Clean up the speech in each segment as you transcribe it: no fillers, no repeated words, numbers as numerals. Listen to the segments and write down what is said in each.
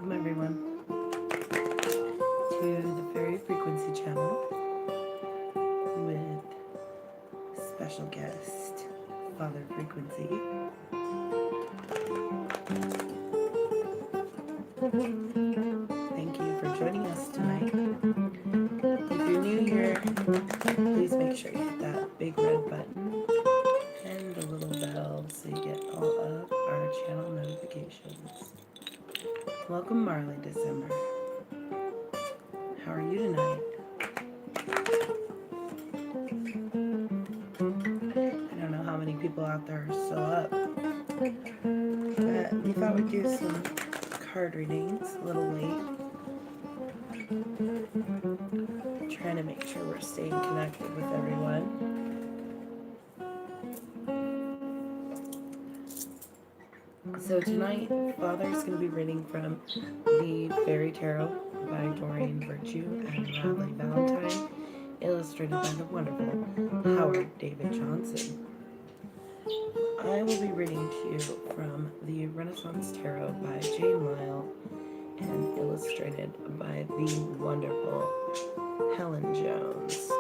Welcome everyone to the Fairy Frequency channel with special guest Father Frequency. Thank you for joining us tonight. If you're new here, please make sure you hit that big red button and the little bell so you get all of our channel notifications. Welcome Marley December. How are you tonight? I don't know how many people out there are still up, but we thought we'd do some card readings a little late. Trying to make sure we're staying connected with everyone. So tonight, Father's going to be reading from the Fairy Tarot by Doreen Virtue and Natalie Valentine, illustrated by the wonderful Howard David Johnson. I will be reading to you from the Renaissance Tarot by Jane Lyle and illustrated by the wonderful Helen Jones.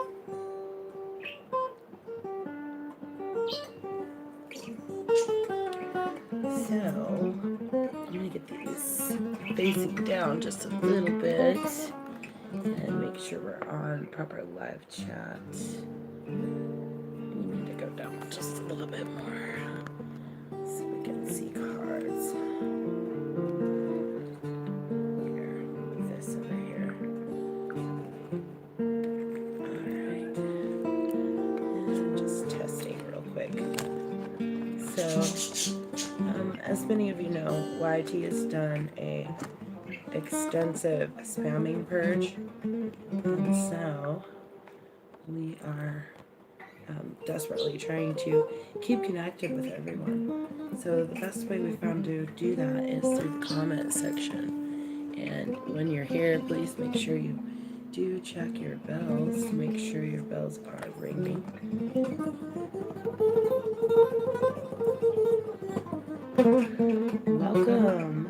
So, I'm going to get these facing down just a little bit and make sure we're on proper live chat. We need to go down just a little bit more so we can see cards. Here, move this over here. Alright. And just testing real quick. So, as many of you know, YT has done a extensive spamming purge, and so we are desperately trying to keep connected with everyone. So the best way we found to do that is through the comment section. And when you're here, please make sure you do check your bells to make sure your bells are ringing. Welcome.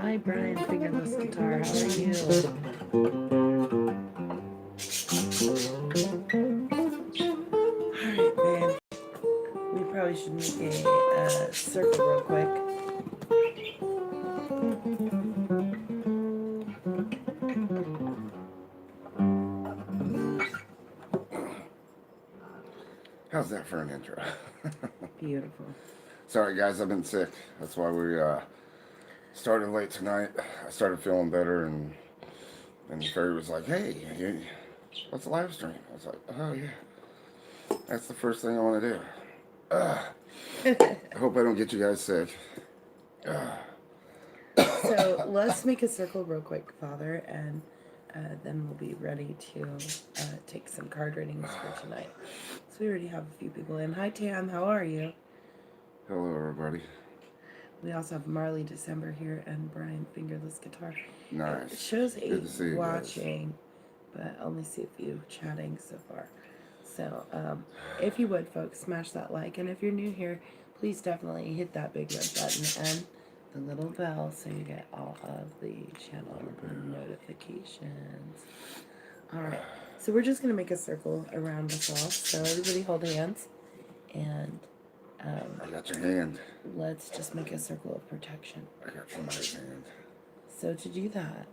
Hi, Brian Fingerless Guitar. How are you? Alright, babe. We probably should make a circle real quick. How's that for an intro? Beautiful. Sorry guys, I've been sick. That's why we started late tonight. I started feeling better, and Fairy was like, hey, let's live stream. I was like, oh yeah. That's the first thing I want to do. I hope I don't get you guys sick. So let's make a circle real quick, Father, and then we'll be ready to take some card readings for tonight. So we already have a few people in. Hi, Tam. How are you? Hello, everybody. We also have Marley December here and Brian Fingerless Guitar. Nice. It shows Good to see 8 you watching, but only see a few chatting so far. So if you would, folks, smash that like. And if you're new here, please definitely hit that big red button and the little bell so you get all of the channel notifications. Alright, so we're just going to make a circle around us all. So everybody hold hands. And I got your hand. let's just make a circle of protection. I got somebody's hand. So to do that,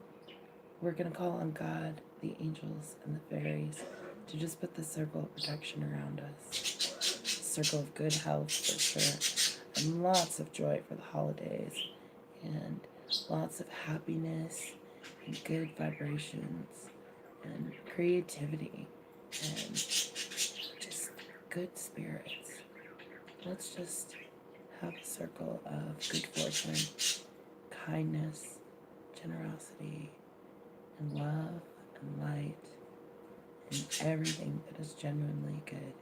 we're going to call on God, the angels, and the fairies to just put the circle of protection around us. Circle of good health for sure. And lots of joy for the holidays. And lots of happiness and good vibrations and creativity and just good spirits. Let's just have a circle of good fortune, kindness, generosity, and love and light and everything that is genuinely good.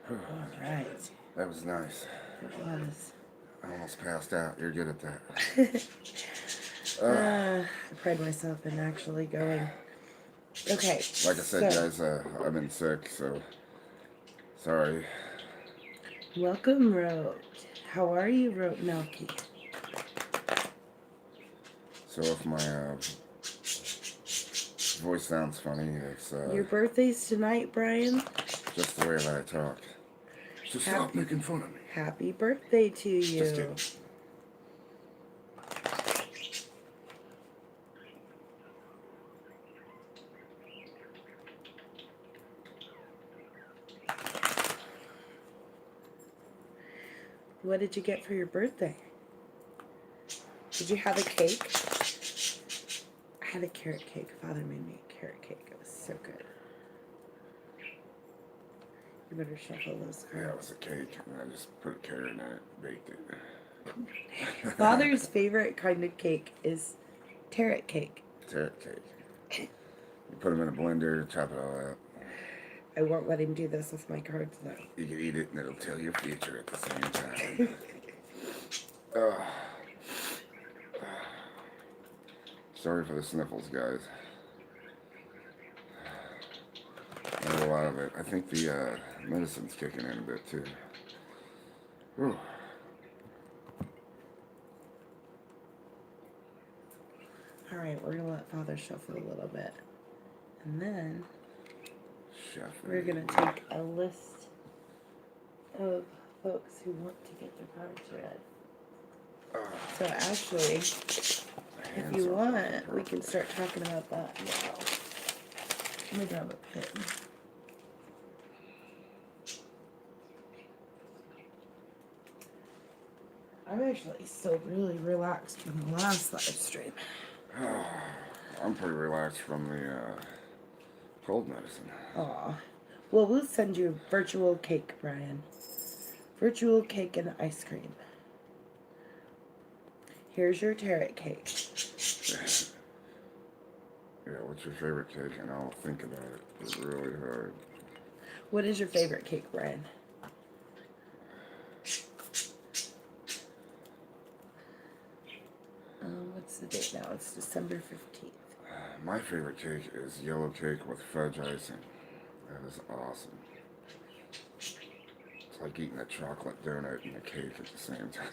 All right. That was nice. It was. I almost passed out. You're good at that. pride myself in actually going. Okay. Like I said, guys, I've been sick, so sorry. Welcome, Rote. How are you, Rote Milky? So if my voice sounds funny, it's Your birthday's tonight, Brian. just the way that I talk. So stop making fun of me. Happy birthday to you. Just kidding. What did you get for your birthday? Did you have a cake? I had a carrot cake. Father made me a carrot cake. It was so good. You better shuffle those Yeah, it cards. was a cake, and I just put a carrot in it, baked it. Father's favorite kind of cake is carrot cake. Carrot cake. You put them in a blender, chop it all out. I won't let him do this with my cards, though. You can eat it, and it'll tell your future at the same time. uh, sorry for the sniffles, guys. I have a lot of it. I think the medicine's kicking in a bit, too. Whew. Alright, we're going to let Father shuffle a little bit. And then we're going to take a list of folks who want to get their cards read. So actually, if you want, we can start talking about that now. Let me grab a pen. I'm actually still really relaxed from the last live stream. I'm pretty relaxed from the cold medicine. Aw. Well, we'll send you a virtual cake, Brian. Virtual cake and ice cream. Here's your tarot cake. Yeah, what's your favorite cake? And I'll think about it. It's really hard. What is your favorite cake, Brian? What's the date now? It's December 15th. My favorite cake is yellow cake with fudge icing. That is awesome. It's like eating a chocolate donut and a cake at the same time.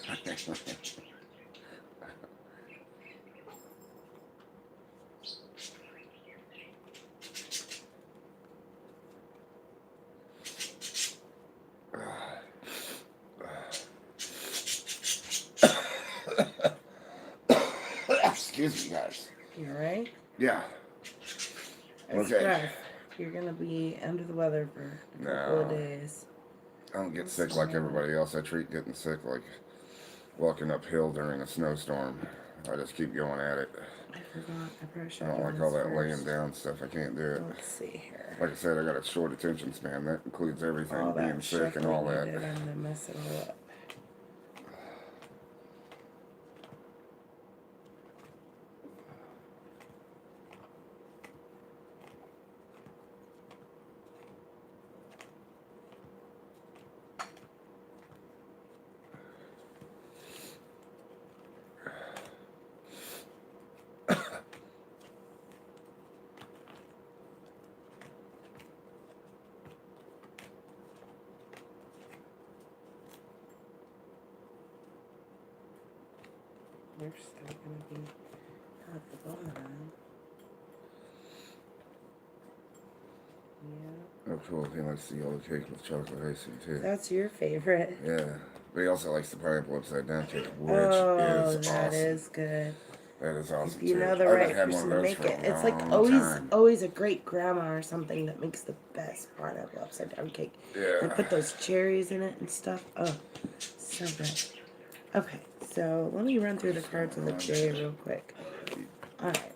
Excuse me, guys. You alright? Yeah. Okay. Breath. You're gonna be under the weather for a couple of days. I don't get sick like everybody else. I treat getting sick like walking uphill during a snowstorm. I just keep going at it. I forgot. I probably should I have don't like done all this that first. laying down stuff. I can't do it. Let's see here. Like I said, I got a short attention span. That includes everything, All being that sick and all that. I'm gonna mess it all up. We're still gonna be at the bottom. Yeah. Oh, cool. He likes the yellow cake with chocolate icing, too. That's your favorite. Yeah. But he also likes the pineapple upside down cake, which is awesome. That is good. That is awesome, If you too. know the I right haven't had one person of to those make for a it. It's like long always a great grandma or something that makes the best pineapple upside down cake. Yeah. They put those cherries in it and stuff. Oh, so good. Okay, so let me run through the cards of the day real quick. Alright.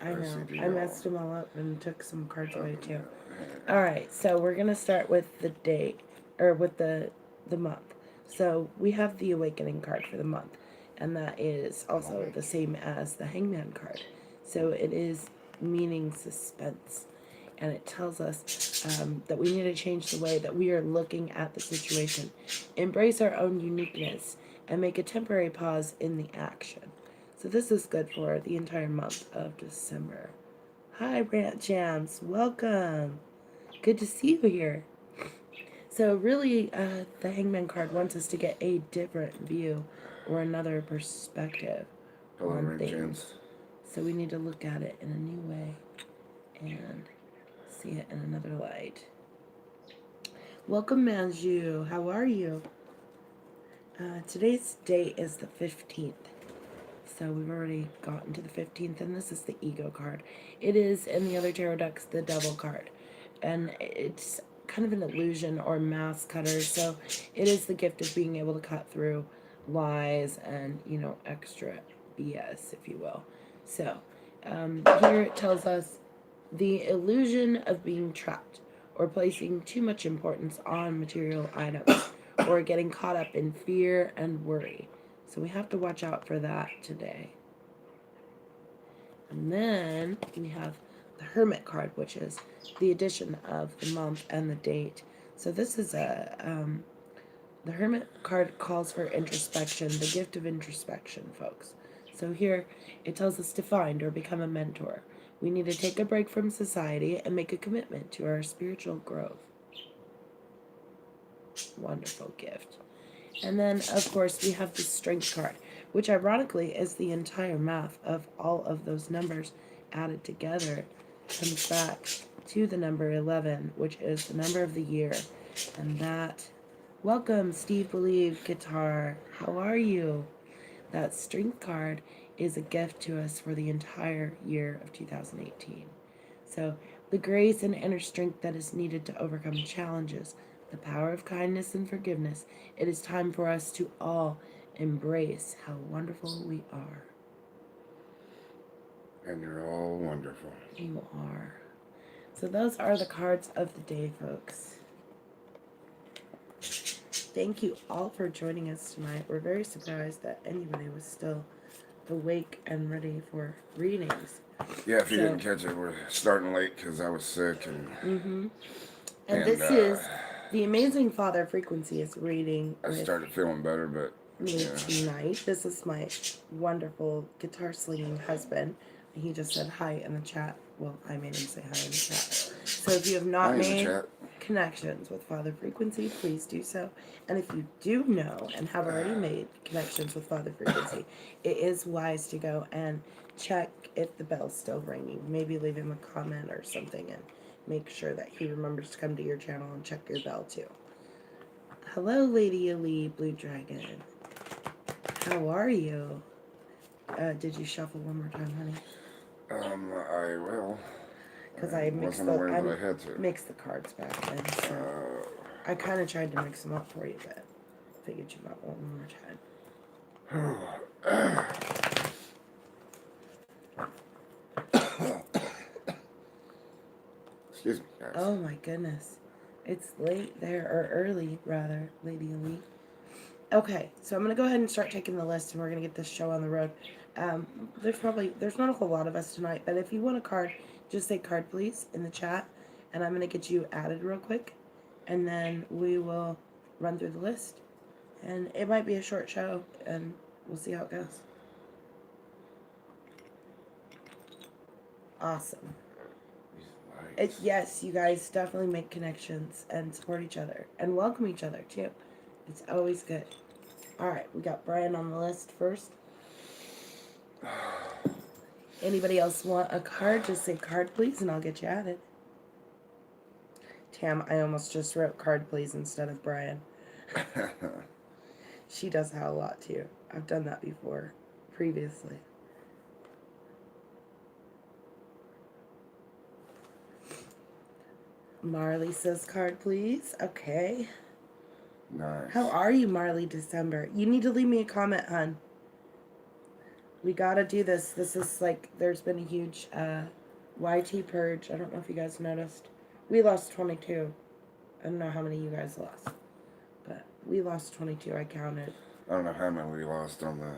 I know. I messed them all up and took some cards away too. Alright, so we're gonna start with the date, or with the month. So we have the Awakening card for the month, and that is also the same as the Hangman card. So it is meaning suspense, and it tells us that we need to change the way that we are looking at the situation, embrace our own uniqueness, and make a temporary pause in the action. So this is good for the entire month of December. Hi, Rant Jams. Welcome. Good to see you here. So really, the Hangman card wants us to get a different view or another perspective Hello, on Red things. James. So we need to look at it in a new way and see it in another light. Welcome, Manju. How are you? Today's date is the 15th. So we've already gotten to the 15th, and this is the Ego card. It is, in the other tarot decks, the Devil card. And it's kind of an illusion or mask cutter, so it is the gift of being able to cut through lies and, extra BS, if you will. So, here it tells us the illusion of being trapped or placing too much importance on material items or getting caught up in fear and worry. So we have to watch out for that today. And then we have the Hermit card, which is the addition of the month and the date. So this is the Hermit card calls for introspection, the gift of introspection, folks. So here it tells us to find or become a mentor. We need to take a break from society and make a commitment to our spiritual growth. Wonderful gift. And then, of course, we have the Strength card, which ironically is the entire math of all of those numbers added together. Comes back to the number 11, which is the number of the year. And that, welcome, Steve Believe Guitar. How are you? That Strength card is a gift to us for the entire year of 2018. So, the grace and inner strength that is needed to overcome challenges, the power of kindness and forgiveness. It is time for us to all embrace how wonderful we are. And you're all wonderful. You are. So those are the cards of the day, folks. Thank you all for joining us tonight. We're very surprised that anybody was still awake and ready for readings. Yeah, if you didn't catch it, we're starting late because I was sick. And this is the Amazing Father Frequency is reading. I started feeling better, but me tonight. This is my wonderful guitar slinging husband. He just said hi in the chat. Well, I made him say hi in the chat. So if you have not made connections with Father Frequency, please do so. And if you do know and have already made connections with Father Frequency, it is wise to go and check if the bell's still ringing. Maybe leave him a comment or something and make sure that he remembers to come to your channel and check your bell too. Hello, Lady Ali Blue Dragon. How are you? Did you shuffle one more time, honey? I will. Because I mixed the cards back then, so I kind of tried to mix them up for you, but figured you might want one more time. Excuse me, guys. Oh my goodness. It's late there, or early, rather, Lady Elite. Okay, so I'm going to go ahead and start taking the list, and we're going to get this show on the road. There's not a whole lot of us tonight, but if you want a card, just say card please in the chat, and I'm going to get you added real quick, and then we will run through the list. And it might be a short show, and we'll see how it goes. Awesome. Yes, you guys definitely make connections and support each other, and welcome each other, too. It's always good. Alright, we got Brian on the list first. Anybody else want a card? Just say card please and I'll get you added. Tam, I almost just wrote card please instead of Brian. She does that a lot too. I've done that before, previously. Marley says card please. Okay. Nice. How are you, Marley December? You need to leave me a comment, hon. We gotta do this. This is like, there's been a huge YT purge. I don't know if you guys noticed. We lost 22. I don't know how many you guys lost. But we lost 22, I counted. I don't know how many we lost on the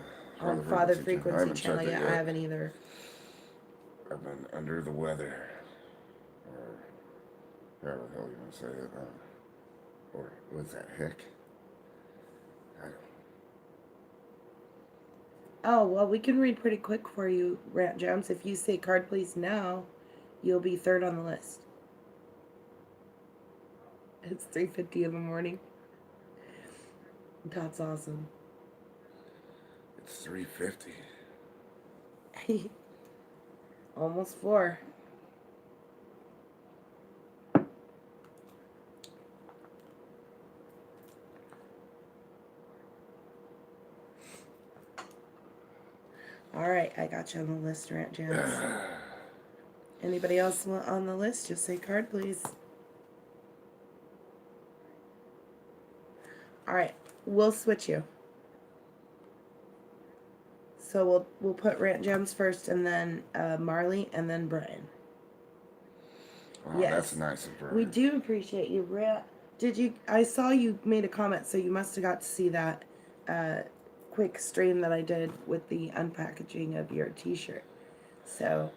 Father Frequency channel. Yeah, I haven't either. I've been under the weather. Or however the hell you want to say it. Or was that heck? I don't. Oh, well, we can read pretty quick for you, Rant Jams. If you say card please now, you'll be third on the list. It's 3:50 in the morning. That's awesome. It's 3:50. Almost 4. All right, I got you on the list, Rant Jams. Anybody else on the list? Just say card, please. All right, we'll switch you. So we'll put Rant Jams first, and then Marley, and then Brian. Oh, Yes, that's nice of her. we do appreciate you, Rant. Did you? I saw you made a comment, so you must have got to see that quick stream that I did with the unpackaging of your T-shirt. So,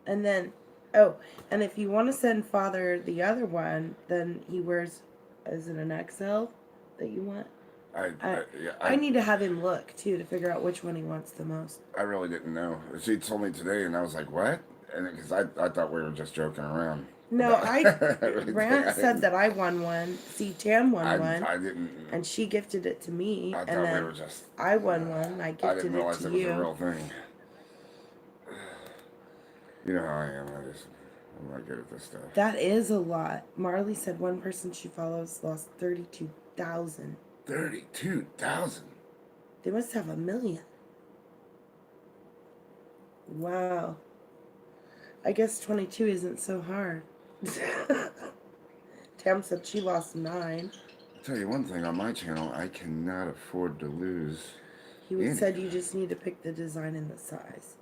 and then, oh, and if you want to send Father the other one, then he wears, is it an XL that you want? I need to have him look too to figure out which one he wants the most. I really didn't know. She told me today, and I was like, "What?" And because I thought we were just joking around. No, Rant said that I won one. See, Tam won one. I didn't. And she gifted it to me. I and thought then we were just. I won one. I I gifted didn't realize it to it was you. a real thing. You know how I am. I'm not good at this stuff. That is a lot. Marley said one person she follows lost 32,000. 32,000. They must have 1 million. Wow. I guess 22 isn't so hard. Tam said she lost 9. I'll tell you one thing, on my channel, I cannot afford to lose. He said you just need to pick the design and the size.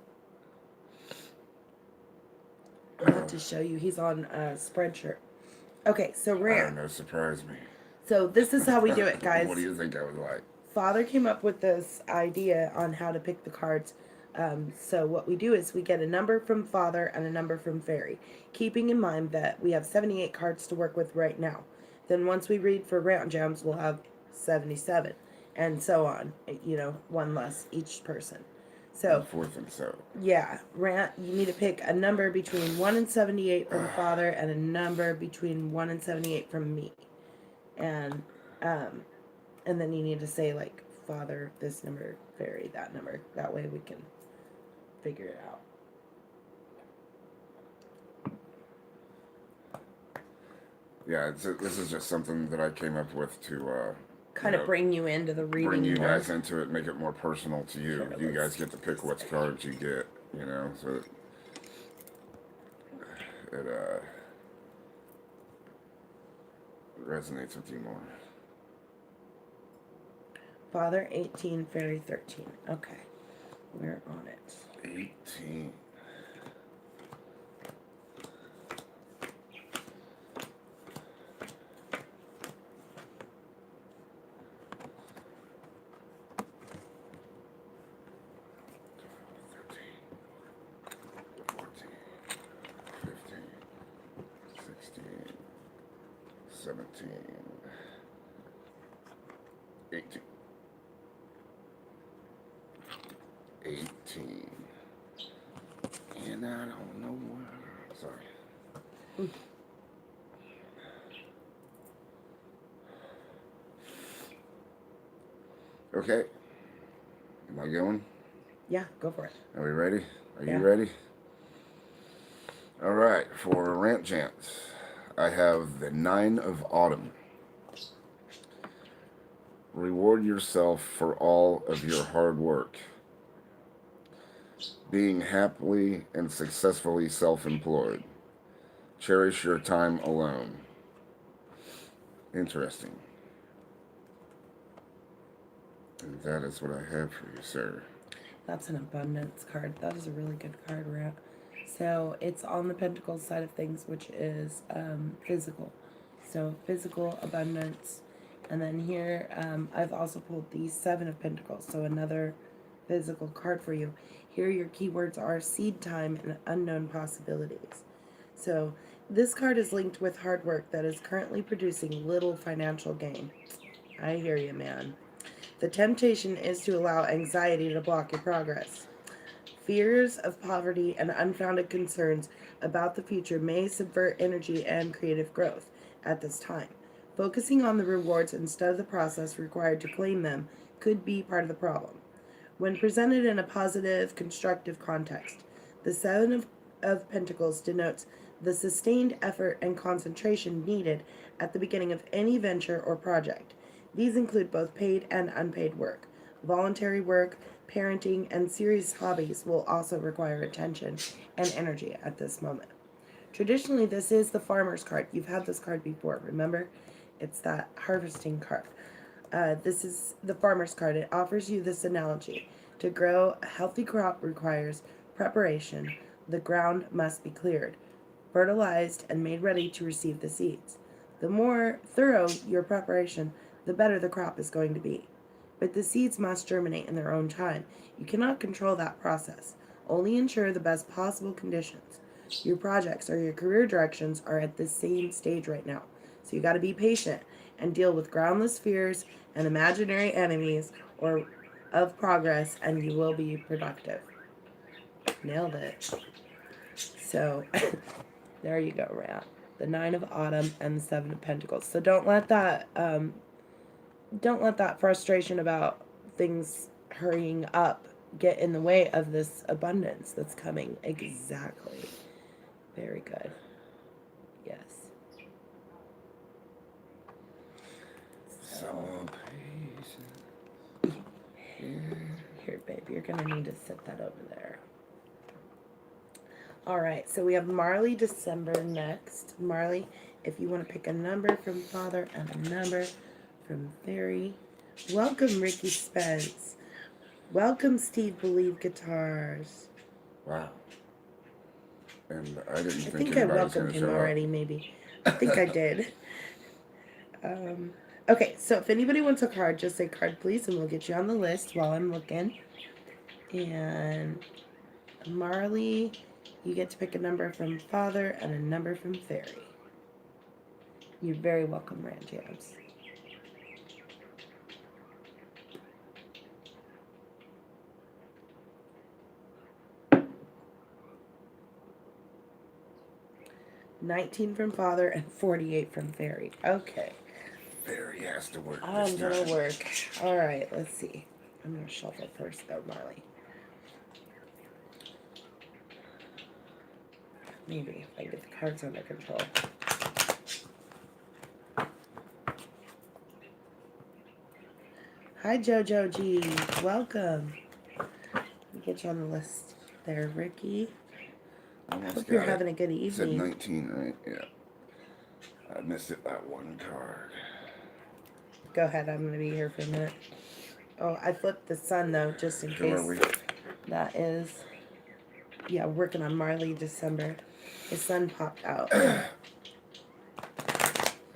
I'll have to show you. He's on Spreadshirt. Okay, so Rare. No, surprise me. So this is how we do it, guys. What do you think I would like? Father came up with this idea on how to pick the cards. So what we do is we get a number from Father and a number from Fairy, keeping in mind that we have 78 cards to work with right now. Then once we read for Rant Jams, we'll have 77, and so on. You know, one less each person. So fourth and so. Yeah, Rant. You need to pick a number between 1 and 78 from Father, and a number between 1 and 78 from me, and then you need to say like Father this number, Fairy that number. That way we can figure it out. Yeah, this is just something that I came up with to kind of bring you into the reading. Bring you guys into it, make it more personal to you. Sure, you guys get to pick what cards you get, you know, so it resonates with you more. Father 18, Fairy 13. Okay, we're on it. 18. And I don't know why. Sorry. Okay. Am I going? Yeah, go for it. Are we ready? Are you ready? All right. For Rant Jams, I have the 9 of Autumn. Reward yourself for all of your hard work. Being happily and successfully self-employed. Cherish your time alone. Interesting. And that is what I have for you, sir. That's an abundance card. That is a really good card, Rant. So it's on the Pentacles side of things, which is physical. So physical abundance. And then here, I've also pulled the 7 of Pentacles. So another physical card for you. Here your keywords are seed time and unknown possibilities. So this card is linked with hard work that is currently producing little financial gain. I hear you, man. The temptation is to allow anxiety to block your progress. Fears of poverty and unfounded concerns about the future may subvert energy and creative growth at this time. Focusing on the rewards instead of the process required to claim them could be part of the problem. When presented in a positive, constructive context, the Seven of Pentacles denotes the sustained effort and concentration needed at the beginning of any venture or project. These include both paid and unpaid work. Voluntary work, parenting, and serious hobbies will also require attention and energy at this moment. Traditionally, this is the farmer's card. You've had this card before, remember? It's that harvesting card. This is the farmer's card. It offers you this analogy. To grow a healthy crop requires preparation. The ground must be cleared, fertilized, and made ready to receive the seeds. The more thorough your preparation, the better the crop is going to be. But the seeds must germinate in their own time. You cannot control that process. Only ensure the best possible conditions. Your projects or your career directions are at the same stage right now. So you got to be patient and deal with groundless fears and imaginary enemies or of progress, and you will be productive. Nailed it. So there you go, Rat. The Nine of Autumn and the Seven of Pentacles. So don't let that frustration about things hurrying up get in the way of this abundance that's coming. Exactly. Very good. Yes. So Here, babe, you're going to need to sit that over there. All right, so we have Marley December next. Marley, if you want to pick a number from Father and a number from Fairy. Welcome, Ricky Spence. Welcome, Steve Believe Guitars. wow. And I didn't I think think I anybody was going welcomed to him show already, maybe. I think I did. Okay, so if anybody wants a card, just say card, please, and we'll get you on the list while I'm looking. And Marley, you get to pick a number from Father and a number from Fairy. You're very welcome, Rand Jams. $19 from Father and $48 from Fairy. Okay. Fairy has to work. I'm gonna work. All right, let's see. I'm gonna shuffle first, though, Marley. Maybe if I get the cards under control. Hi, Jojo G. Welcome. Let me get you on the list there, Ricky. Hope you're having a good You said evening. 19, right? Yeah. I missed it by one card. Go ahead, I'm gonna be here for a minute. Oh, I flipped the sun though, just in Who are case. we? That is, yeah, working on Marley December. His sun popped out.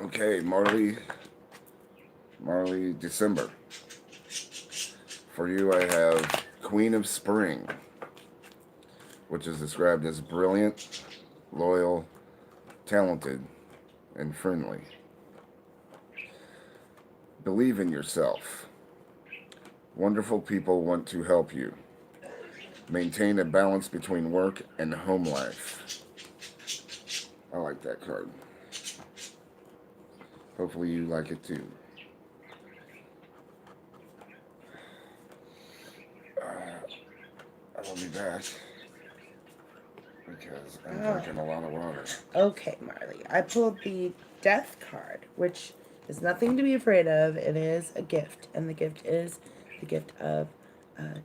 Okay, Marley December. For you, I have Queen of Spring, which is described as brilliant, loyal, talented, and friendly. Believe in yourself. Wonderful people want to help you. Maintain a balance between work and home life. I like that card. Hopefully you like it too. I will be back because I'm drinking a lot of water. Okay, Marley. I pulled the Death card, which is nothing to be afraid of. It is a gift, and the gift is the gift of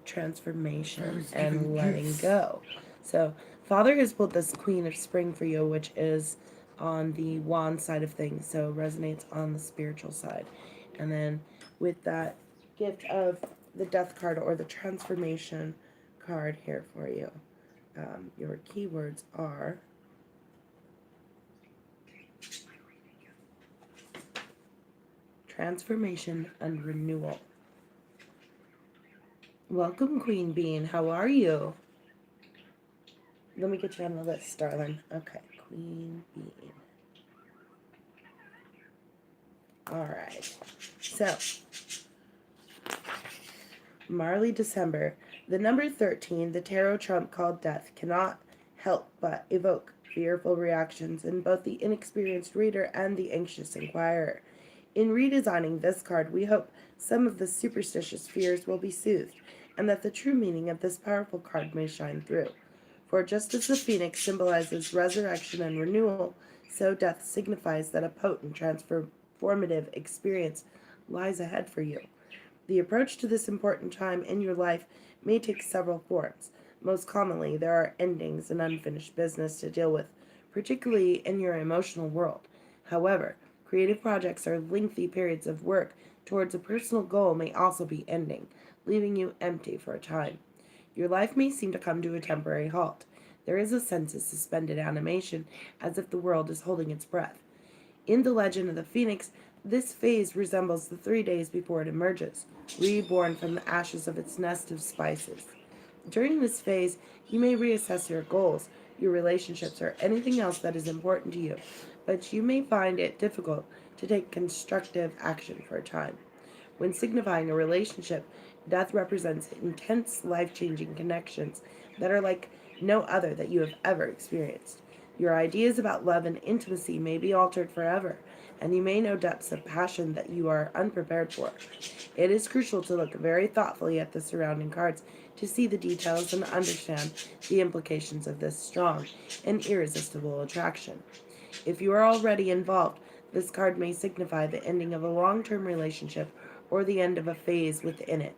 transformation and letting go. So, Father has pulled this Queen of Spring for you, which is on the wand side of things, so resonates on the spiritual side. And then with that gift of the Death card or the transformation card here for you, your keywords are transformation and renewal. Welcome, Queen Bean. How are you? Let me get you on the list, darling. Okay, Queen Bean. All right. So, Marley December. The number 13, the tarot trump called death, cannot help but evoke fearful reactions in both the inexperienced reader and the anxious inquirer. In redesigning this card, we hope some of the superstitious fears will be soothed, and that the true meaning of this powerful card may shine through. For just as the phoenix symbolizes resurrection and renewal, so death signifies that a potent transformative experience lies ahead for you. The approach to this important time in your life may take several forms. Most commonly, there are endings and unfinished business to deal with, particularly in your emotional world. However, creative projects or lengthy periods of work towards a personal goal may also be ending, leaving you empty for a time. Your life may seem to come to a temporary halt. There is a sense of suspended animation, as if the world is holding its breath. In the legend of the phoenix, this phase resembles the 3 days before it emerges, reborn from the ashes of its nest of spices. During this phase, you may reassess your goals, your relationships, or anything else that is important to you, but you may find it difficult to take constructive action for a time. When signifying a relationship, death represents intense, life changing connections that are like no other that you have ever experienced. Your ideas about love and intimacy may be altered forever, and you may know depths of passion that you are unprepared for. It is crucial to look very thoughtfully at the surrounding cards to see the details and understand the implications of this strong and irresistible attraction. If you are already involved, this card may signify the ending of a long term relationship or the end of a phase within it.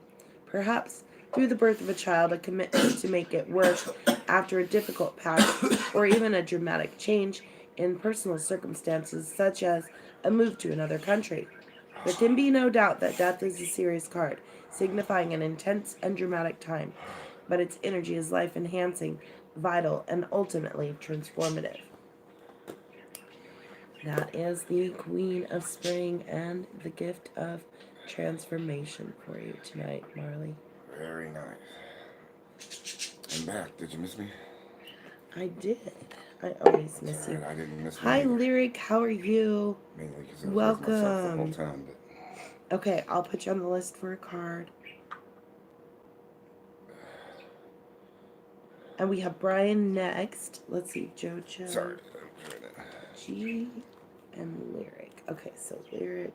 Perhaps through the birth of a child, a commitment to make it work after a difficult past, or even a dramatic change in personal circumstances, such as a move to another country. There can be no doubt that death is a serious card, signifying an intense and dramatic time, but its energy is life enhancing, vital, and ultimately transformative. That is the Queen of Spring and the gift of transformation for you tonight, Marley. Very nice. I'm back. Did you miss me? I did. I always miss That's you. alright. I didn't miss me Hi, either. Lyric. How are you? Mainly because I was with myself the whole Welcome. time. Okay, I'll put you on the list for a card. And we have Brian next. Let's see, Jojo Sorry. G and Lyric. Okay, so Lyric,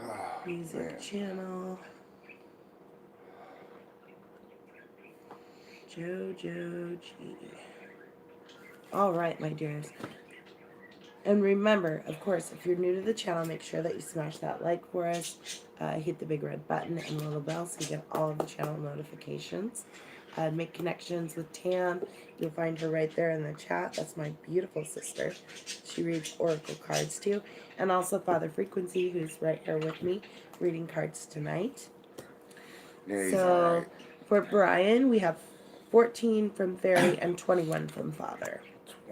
Oh, music man. channel, Jojo G. All right, my dears. And remember, of course, if you're new to the channel, make sure that you smash that like for us. Hit the big red button and the little bell so you get all of the channel notifications. Make connections with Tam. You'll find her right there in the chat. That's my beautiful sister. She reads oracle cards too. And also Father Frequency, who's right here with me, reading cards tonight. Yeah, he's So alright. for Brian, we have 14 from Fairy and 21 from Father.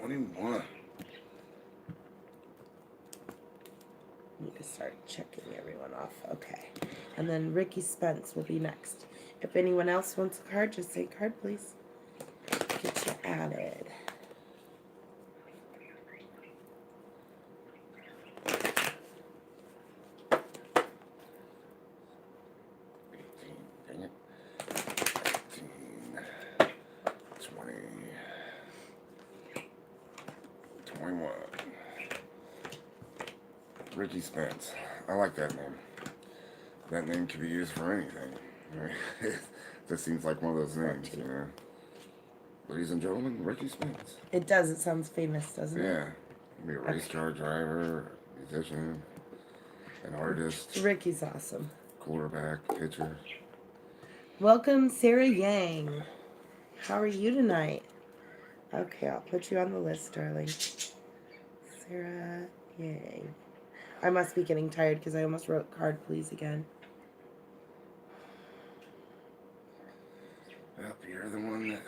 21. Need to start checking everyone off. Okay. And then Ricky Spence will be next. If anyone else wants a card, just say card, please. Get you added. Dang it. 18, 20, 21. Ricky Spence. I like that name. That name could be used for anything. Right? That seems like one of those names, you know. Ladies and gentlemen, Ricky Spence. It does. It sounds famous, doesn't it? Yeah. Be a race car driver, musician, an artist, Ricky's awesome. quarterback, pitcher. Welcome, Sarah Yang. How are you tonight? Okay, I'll put you on the list, darling. Sarah Yang. I must be getting tired because I almost wrote card please again. Yep, you're the one that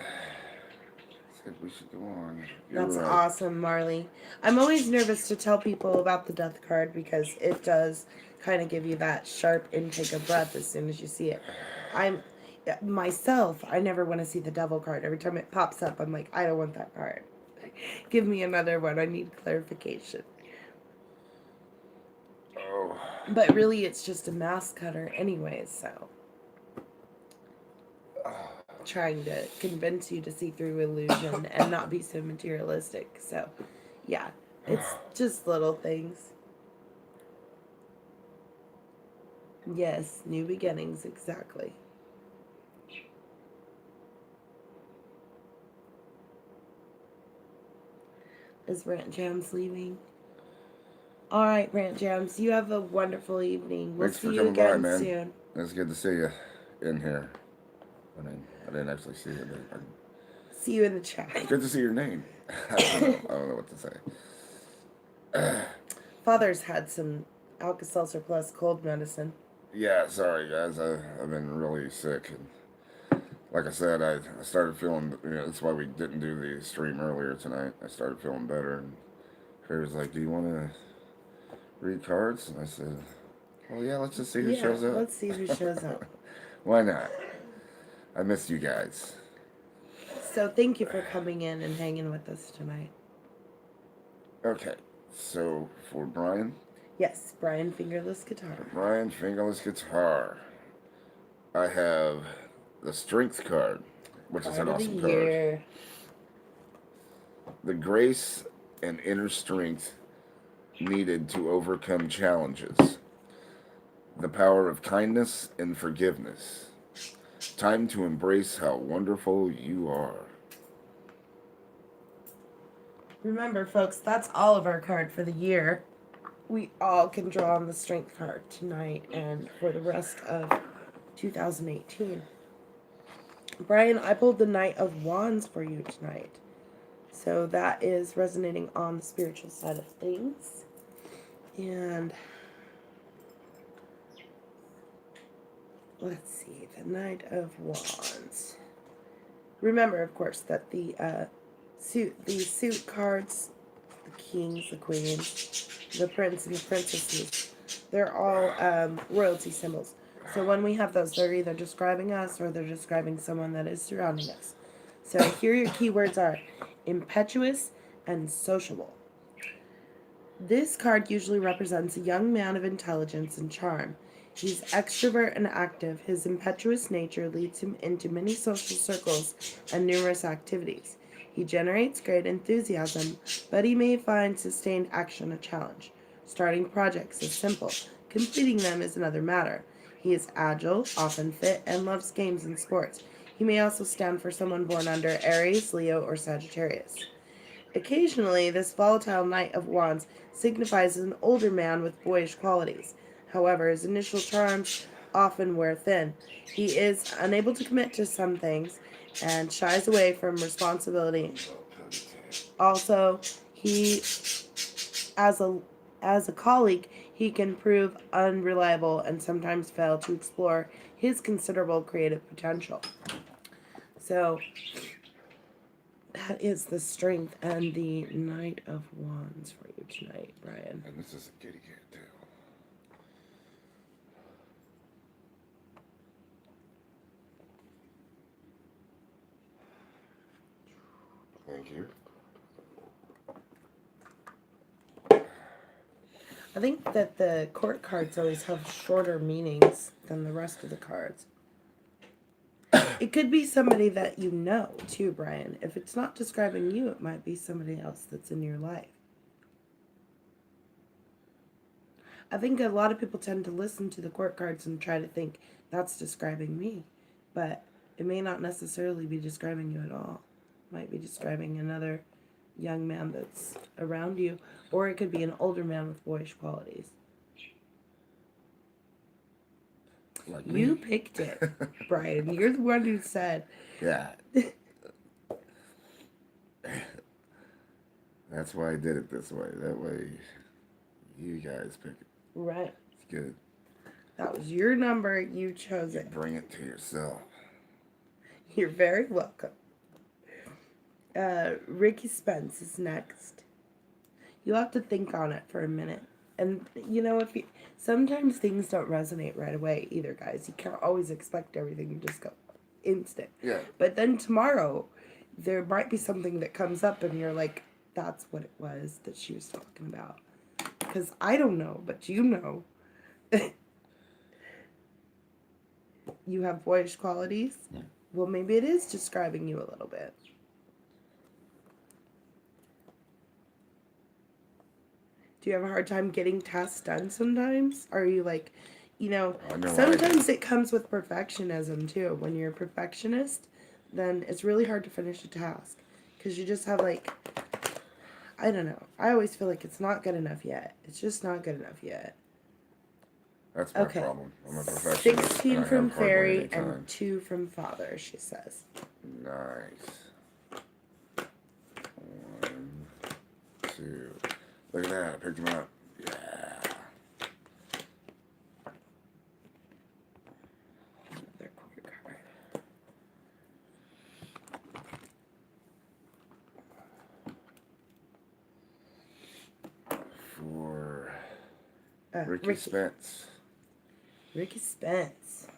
said we should go on. You're That's right. awesome, Marley. I'm always nervous to tell people about the death card because it does kind of give you that sharp intake of breath as soon as you see it. Myself, I never want to see the devil card. Every time it pops up, I'm like, I don't want that card. Give me another one. I need clarification. Oh. But really, it's just a mask cutter, anyways, so. Trying to convince you to see through illusion and not be so materialistic. So, yeah, it's just little things. Yes, new beginnings, exactly. Is Rant Jams leaving? All right, Rant Jams, you have a wonderful evening. We'll Thanks see for you coming by, again man. soon. It's good to see you in here. I didn't actually see it. See you in the It's chat. good to see your name. I don't know. I don't know what to say. Father's had some Alka-Seltzer Plus cold medicine. Yeah, sorry guys. I've been really sick, and like I said, I started feeling. That's why we didn't do the stream earlier tonight. I started feeling better, and Harry was like, "Do you want to read cards?" And I said, "Well, yeah. Let's just see who Yeah, shows up." let's see who shows up. Why not? I missed you guys. So thank you for coming in and hanging with us tonight. Okay, so for Brian. Yes, Brian Fingerless Guitar. For Brian Fingerless Guitar, I have the Strength card, which is an awesome card. The grace and inner strength needed to overcome challenges. The power of kindness and forgiveness. Time to embrace how wonderful you are. Remember, folks, that's all of our card for the year. We all can draw on the Strength card tonight and for the rest of 2018. Brian, I pulled the Knight of Wands for you tonight. So that is resonating on the spiritual side of things. And let's see, the Knight of Wands. Remember, of course, that the suit cards, the kings, the queens, the prince and the princesses, they're all royalty symbols. So when we have those, they're either describing us or they're describing someone that is surrounding us. So here your keywords are impetuous and sociable. This card usually represents a young man of intelligence and charm. He's extrovert and active. His impetuous nature leads him into many social circles and numerous activities. He generates great enthusiasm, but he may find sustained action a challenge. Starting projects is simple. Completing them is another matter. He is agile, often fit, and loves games and sports. He may also stand for someone born under Aries, Leo, or Sagittarius. Occasionally, this volatile Knight of Wands signifies an older man with boyish qualities. However, his initial charms often wear thin. He is unable to commit to some things and shies away from responsibility. Also, he, as a colleague, he can prove unreliable and sometimes fail to explore his considerable creative potential. So, that is the Strength and the Knight of Wands for you tonight, Brian. And this is a kitty cat, too. Thank you. I think that the court cards always have shorter meanings than the rest of the cards. It could be somebody that you know, too, Brian. If it's not describing you, it might be somebody else that's in your life. I think a lot of people tend to listen to the court cards and try to think that's describing me. But it may not necessarily be describing you at all. It might be describing another young man that's around you. Or it could be an older man with boyish qualities. Like You me. picked it, Brian. You're the one who said. Yeah. That's why I did it this way. That way, you guys pick it. Right. It's good. That was your number. You chose You it. bring it to yourself. You're very welcome. Ricky Spence is next. You'll have to think on it for a minute. And, if you... Sometimes things don't resonate right away either, guys. You can't always expect everything to just go instant. Yeah. But then tomorrow, there might be something that comes up and you're like, that's what it was that she was talking about. Because I don't know, but you know. You have boyish qualities? Yeah. Well, maybe it is describing you a little bit. Do you have a hard time getting tasks done sometimes? Are you like, I know I do. sometimes it comes with perfectionism too. When you're a perfectionist, then it's really hard to finish a task because you just have like, I don't know. I always feel like it's not good enough yet. It's just not good enough yet. That's my Okay. problem. I'm a perfectionist. 16 and I from have hardly Fairy any time. and 2 from Father, she says. Nice. 1, 2. Look at that. I picked him up. Yeah. Another court card. For Ricky Spence. Ricky Spence.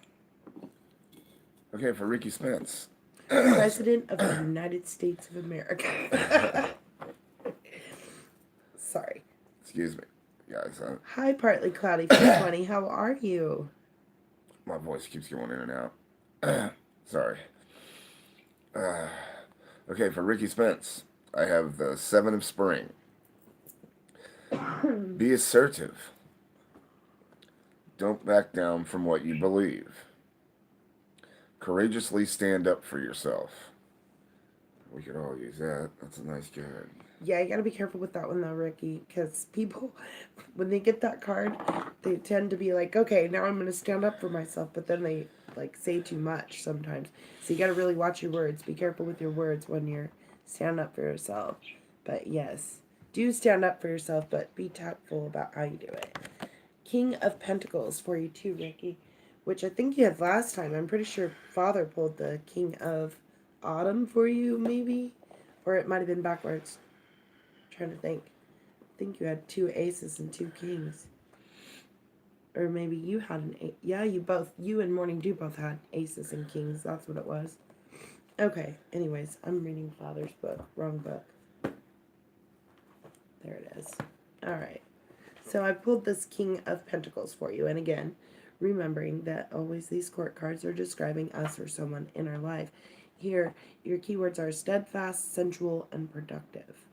Okay, for Ricky Spence. President of the United States of America. Sorry. Excuse me, guys. Hi, partly cloudy 420. How are you? My voice keeps going in and out. Sorry. Okay, for Ricky Spence, I have the 7 of Spring. Be assertive. Don't back down from what you believe. Courageously stand up for yourself. We could all use that. That's a nice card. Yeah, you gotta be careful with that one though, Ricky, because people, when they get that card, they tend to be like, okay, now I'm gonna stand up for myself, but then they like say too much sometimes. So you gotta really watch your words. Be careful with your words when you're standing up for yourself. But yes, do stand up for yourself, but be tactful about how you do it. King of Pentacles for you too, Ricky, which I think you had last time. I'm pretty sure Father pulled the King of Autumn for you, maybe, or it might have been backwards. Trying to think. I think you had 2 aces and 2 kings. Or maybe you had an 8. Yeah, you and Morning Dew both had aces and kings. That's what it was. Okay, anyways, I'm reading Father's book. Wrong book. There it is. Alright. So I pulled this King of Pentacles for you. And again, remembering that always these court cards are describing us or someone in our life. Here, your keywords are steadfast, sensual, and productive.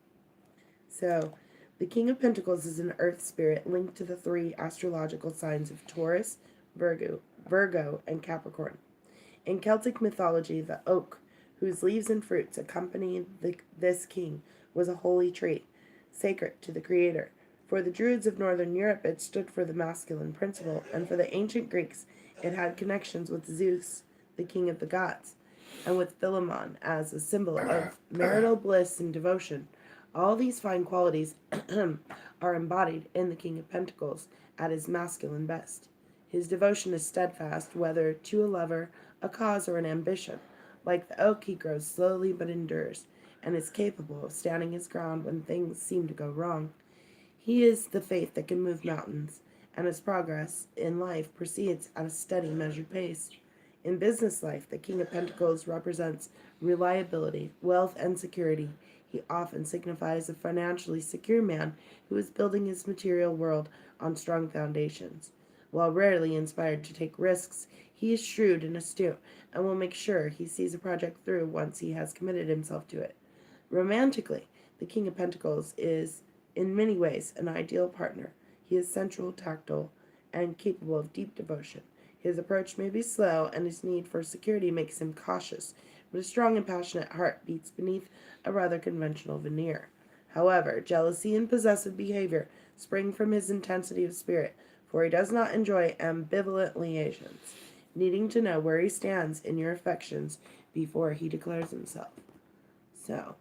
So, the King of Pentacles is an earth spirit linked to the 3 astrological signs of Taurus, Virgo, and Capricorn. In Celtic mythology, the oak, whose leaves and fruits accompanied this king, was a holy tree, sacred to the creator. For the Druids of Northern Europe, it stood for the masculine principle, and for the ancient Greeks, it had connections with Zeus, the king of the gods, and with Philemon as a symbol of marital bliss and devotion. All these fine qualities are embodied in the King of Pentacles at his masculine best. His devotion is steadfast, whether to a lover, a cause, or an ambition. Like the oak, he grows slowly but endures, and is capable of standing his ground when things seem to go wrong. He is the faith that can move mountains, and his progress in life proceeds at a steady, measured pace. In business life, the King of Pentacles represents reliability, wealth, and security. He often signifies a financially secure man who is building his material world on strong foundations. While rarely inspired to take risks, he is shrewd and astute and will make sure he sees a project through once he has committed himself to it. Romantically, the King of Pentacles is, in many ways, an ideal partner. He is sensual, tactile, and capable of deep devotion. His approach may be slow, and his need for security makes him cautious, but a strong and passionate heart beats beneath a rather conventional veneer. However, jealousy and possessive behavior spring from his intensity of spirit, for he does not enjoy ambivalent liaisons, needing to know where he stands in your affections before he declares himself. So,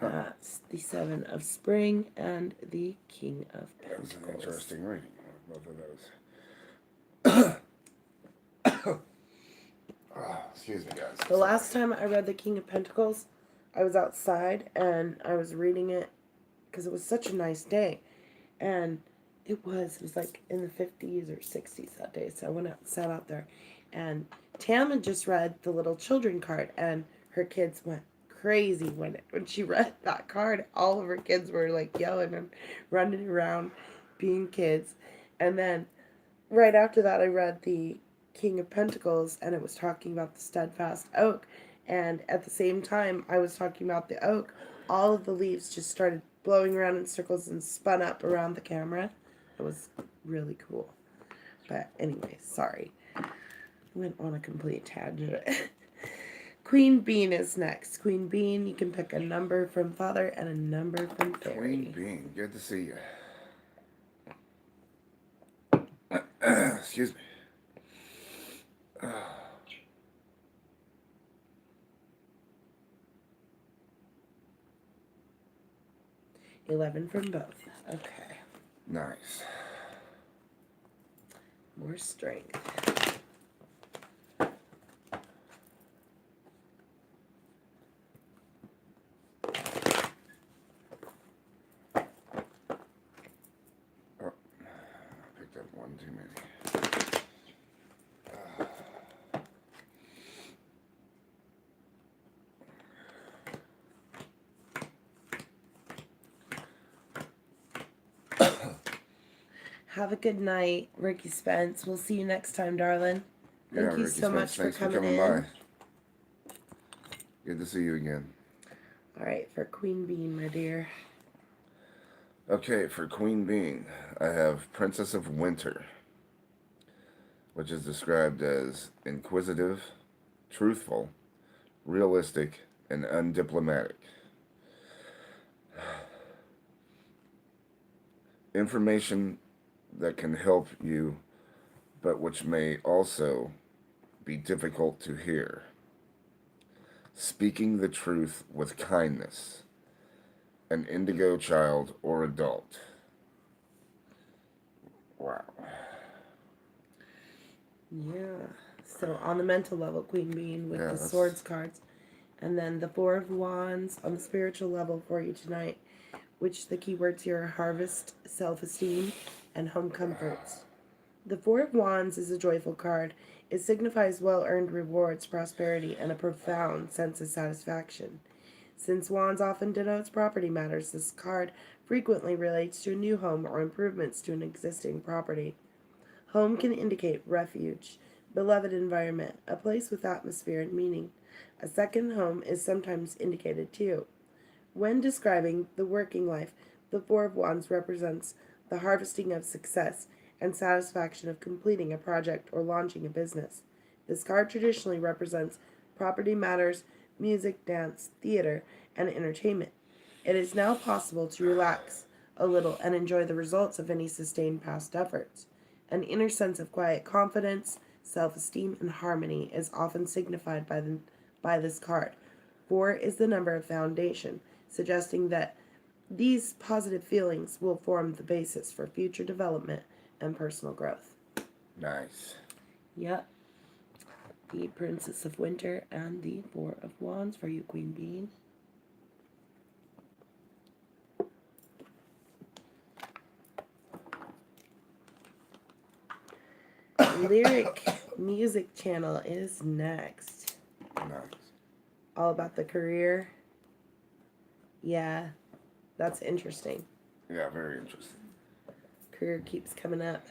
that's the 7 of Spring and the King of That was Pentacles. an interesting reading, both of those. Excuse me, guys. The last time I read the King of Pentacles, I was outside and I was reading it because it was such a nice day. And it was like in the 50s or 60s that day. So I went out and sat out there. And Tam had just read the little children card, and her kids went crazy when she read that card. All of her kids were like yelling and running around being kids. And then right after that, I read the King of Pentacles, and it was talking about the steadfast oak. And at the same time, I was talking about the oak. All of the leaves just started blowing around in circles and spun up around the camera. It was really cool. But anyway, sorry. Went on a complete tangent. Queen Bean is next. Queen Bean, you can pick a number from Father and a number from Fairy. Queen Bean, good to see you. Excuse me. 11 from both. Okay. Nice. More strength. Oh, I picked up one too many. Have a good night, Ricky Spence. We'll see you next time, darling. Thank you Ricky so Spence, much for thanks coming in. by. Good to see you again. All right, for Queen Bean, my dear. Okay, for Queen Bean, I have Princess of Winter, which is described as inquisitive, truthful, realistic, and undiplomatic. Information that can help you, but which may also be difficult to hear. Speaking the truth with kindness. An indigo child or adult. Wow. Yeah. So on the mental level, Queen Bean with the that's... swords cards. And then the Four of Wands on the spiritual level for you tonight, which the keywords here are harvest, self-esteem, and home comforts. The Four of Wands is a joyful card. It signifies well-earned rewards, prosperity, and a profound sense of satisfaction. Since Wands often denotes property matters, this card frequently relates to a new home or improvements to an existing property. Home can indicate refuge, beloved environment, a place with atmosphere and meaning. A second home is sometimes indicated too. When describing the working life, the Four of Wands represents the harvesting of success and satisfaction of completing a project or launching a business. This card traditionally represents property matters, music, dance, theater, and entertainment. It is now possible to relax a little and enjoy the results of any sustained past efforts. An inner sense of quiet confidence, self-esteem, and harmony is often signified by this card. 4 is the number of foundation, suggesting that these positive feelings will form the basis for future development and personal growth. Nice. Yep. The Princess of Winter and the Four of Wands for you, Queen Bean. Lyric Music Channel is next. Nice. All about the career. Yeah, that's interesting. Yeah, very interesting. Career keeps coming up.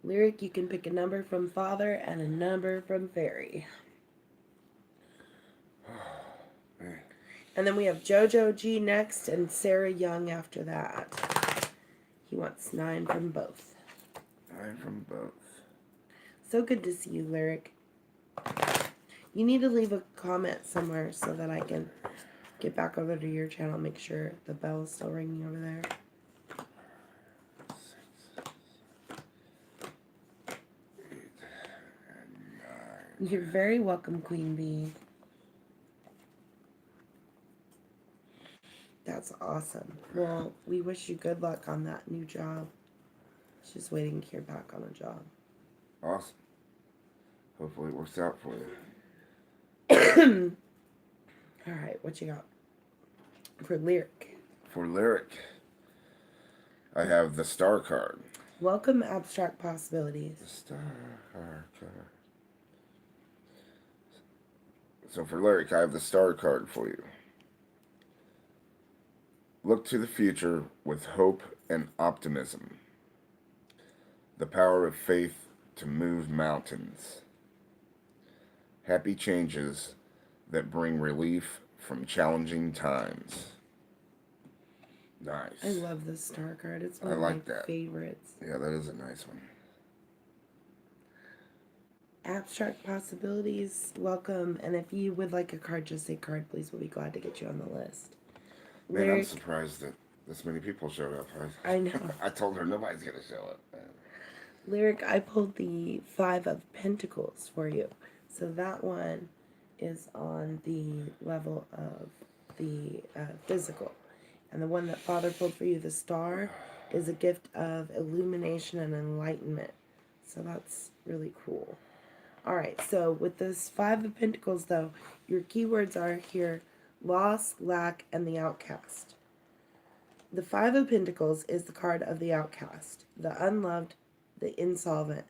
Lyric, you can pick a number from Father and a number from Fairy. And then we have Jojo G next and Sarah Young after that. He wants 9 from both. 9 from both. So good to see you, Lyric. You need to leave a comment somewhere so that I can get back over to your channel, make sure the bell is still ringing over there. 6, 8, and 9. You're very welcome, Queen Bee. That's awesome. Well, we wish you good luck on that new job. Just waiting to hear back on a job. Awesome. Hopefully it works out for you. All right, what you got for Lyric? For Lyric, I have the Star card. Welcome, Abstract Possibilities. The Star card. So for Lyric, I have the Star card for you. Look to the future with hope and optimism. The power of faith to move mountains. Happy changes that bring relief from challenging times. I Nice. love this star card. It's I one of my like that. favorites. Yeah, that is a nice one. Abstract possibilities, welcome. And if you would like a card, just say card, please. We'll be glad to get you on the list. Man, I'm Lyric, surprised that this many people showed up. I know. I told her nobody's gonna show up. Lyric, I pulled the Five of Pentacles for you. So that one is on the level of the physical. And the one that Father pulled for you, the Star, is a gift of illumination and enlightenment. So that's really cool. All right, so with this Five of Pentacles, though, your keywords are here loss, lack, and the outcast. The Five of Pentacles is the card of the outcast, the unloved, the insolvent.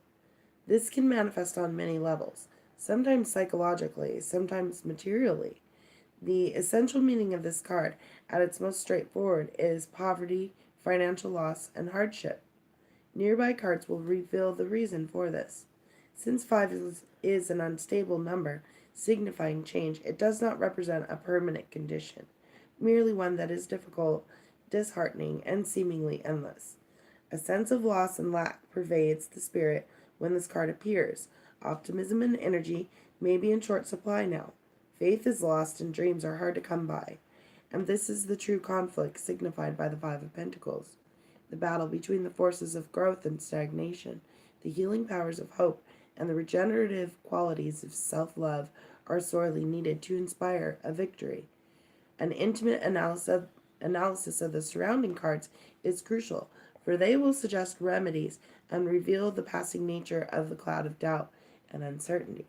This can manifest on many levels, sometimes psychologically, sometimes materially. The essential meaning of this card, at its most straightforward, is poverty, financial loss, and hardship. Nearby cards will reveal the reason for this. Since 5 is an unstable number, signifying change, it does not represent a permanent condition, merely one that is difficult, disheartening, and seemingly endless. A sense of loss and lack pervades the spirit when this card appears. Optimism and energy may be in short supply now. Faith is lost and dreams are hard to come by. And this is the true conflict signified by the Five of Pentacles. The battle between the forces of growth and stagnation, the healing powers of hope, and the regenerative qualities of self-love are sorely needed to inspire a victory. An intimate analysis of the surrounding cards is crucial, for they will suggest remedies and reveal the passing nature of the cloud of doubt and uncertainty.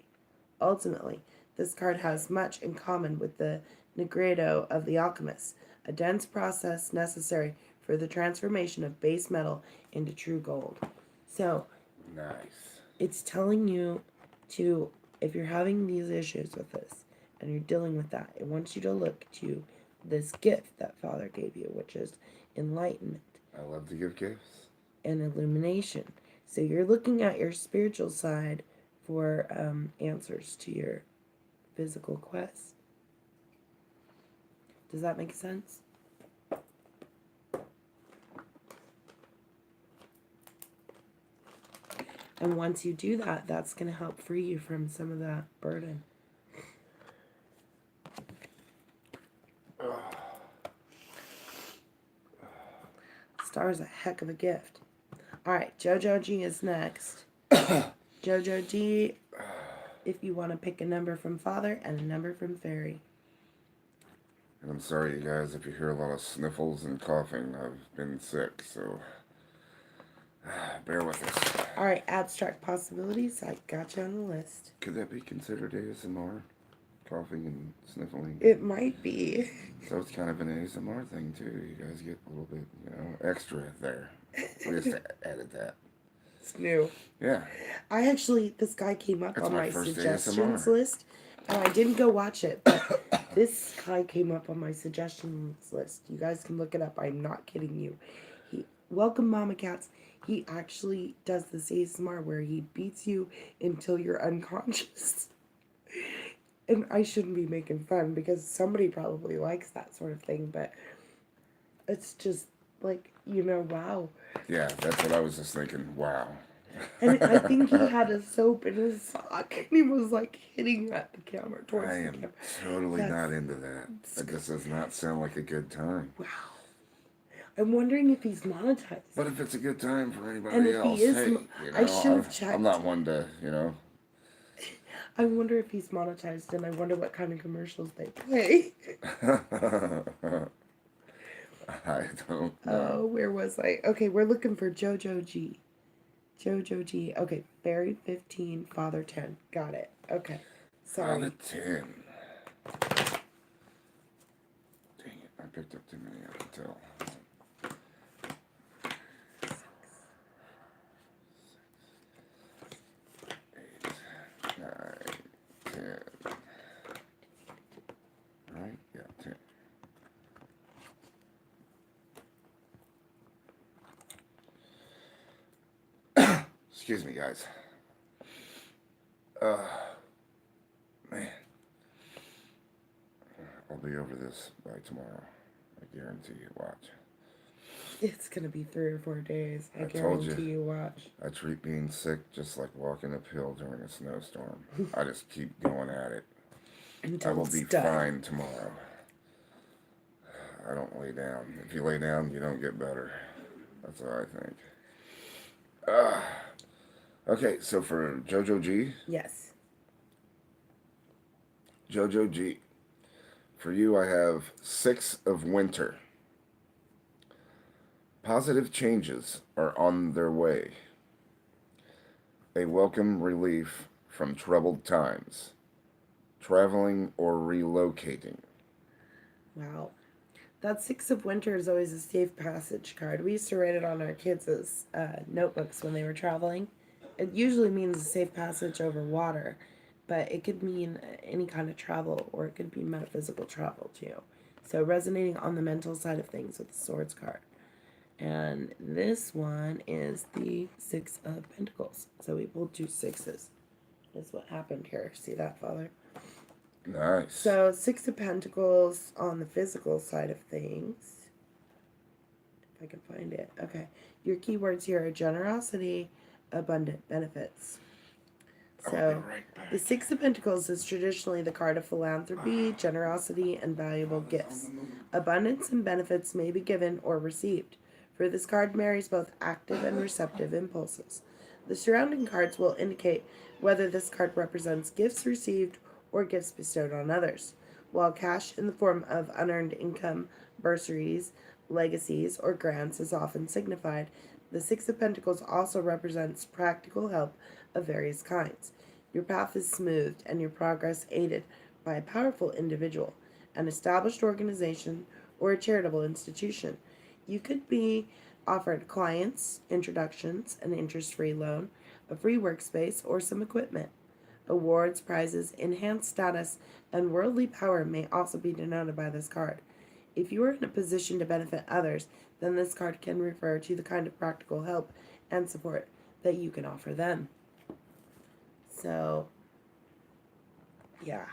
Ultimately, this card has much in common with the Negredo of the alchemist, a dense process necessary for the transformation of base metal into true gold. So, Nice. it's telling you to, if you're having these issues with this and you're dealing with that, it wants you to look to this gift that Father gave you, which is enlightenment. I love to give gifts. And illumination. So you're looking at your spiritual side for answers to your physical quest. Does that make sense? And once you do that, that's going to help free you from some of that burden. Star is a heck of a gift. All right, Jojo G is next. Jojo G, if you want to pick a number from Father and a number from Fairy. And I'm sorry, you guys, if you hear a lot of sniffles and coughing. I've been sick, so bear with us. All right, abstract possibilities. I got you on the list. Could that be considered ASMR? Coughing and sniffling? It might be. So it's kind of an ASMR thing, too. You guys get a little bit, extra there. We just added that. It's new. Yeah. This guy came up That's on my my first suggestions ASMR. list, and I didn't go watch it, but this guy came up on my suggestions list. You guys can look it up. I'm not kidding you. Welcome, Mama Cats. He actually does this ASMR where he beats you until you're unconscious. And I shouldn't be making fun because somebody probably likes that sort of thing, but it's just like, wow. Yeah, that's what I was just thinking. Wow. And I think he had a soap in his sock and he was like hitting at the camera towards I the am camera. totally not into that. That just does not sound like a good time. Wow. I'm wondering if he's monetized. But if it's a good time for And anybody if he else, is, hey, I should have checked. I'm not one to, I wonder if he's monetized, and I wonder what kind of commercials they play. I don't know. Oh, where was I? Okay, we're looking for Jojo G. Jojo G. Okay, Fairy 15, Father 10. Got it. Okay. Sorry. Father 10. Dang it, I picked up too many, I can tell. 8, 9, 10. Right? Yeah, 10. Excuse me, guys. Uh, man. I'll be over this by tomorrow. I guarantee you. Watch. It's gonna be 3 or 4 days. I told you. guarantee you. Watch. I treat being sick just like walking uphill during a snowstorm. I just keep going at it. Until I will it's be done. fine tomorrow. I don't lay down. If you lay down, you don't get better. That's what I think. Okay, so for Jojo G, Yes. Jojo G, for you I have 6 of winter. Positive changes are on their way. A welcome relief from troubled times. Traveling or relocating. Wow. That 6 of winter is always a safe passage card. We used to write it on our kids' notebooks when they were traveling. It usually means a safe passage over water, but it could mean any kind of travel, or it could be metaphysical travel too. So resonating on the mental side of things with the Swords card. And this one is the 6 of Pentacles. So we pulled 2 6s. That's what happened here. See that, Father? Nice. So 6 of Pentacles on the physical side of things. If I can find it. Okay. Your keywords here are generosity, abundant benefits. So I'll be right back. the 6 of Pentacles is traditionally the card of philanthropy, generosity, and valuable gifts. Abundance and benefits may be given or received, for this card marries both active and receptive impulses. The surrounding cards will indicate whether this card represents gifts received or gifts bestowed on others, while cash in the form of unearned income, bursaries, legacies, or grants is often signified. The 6 of Pentacles also represents practical help of various kinds. Your path is smoothed and your progress aided by a powerful individual, an established organization, or a charitable institution. You could be offered clients, introductions, an interest-free loan, a free workspace, or some equipment. Awards, prizes, enhanced status, and worldly power may also be denoted by this card. If you are in a position to benefit others, then this card can refer to the kind of practical help and support that you can offer them. So, yeah,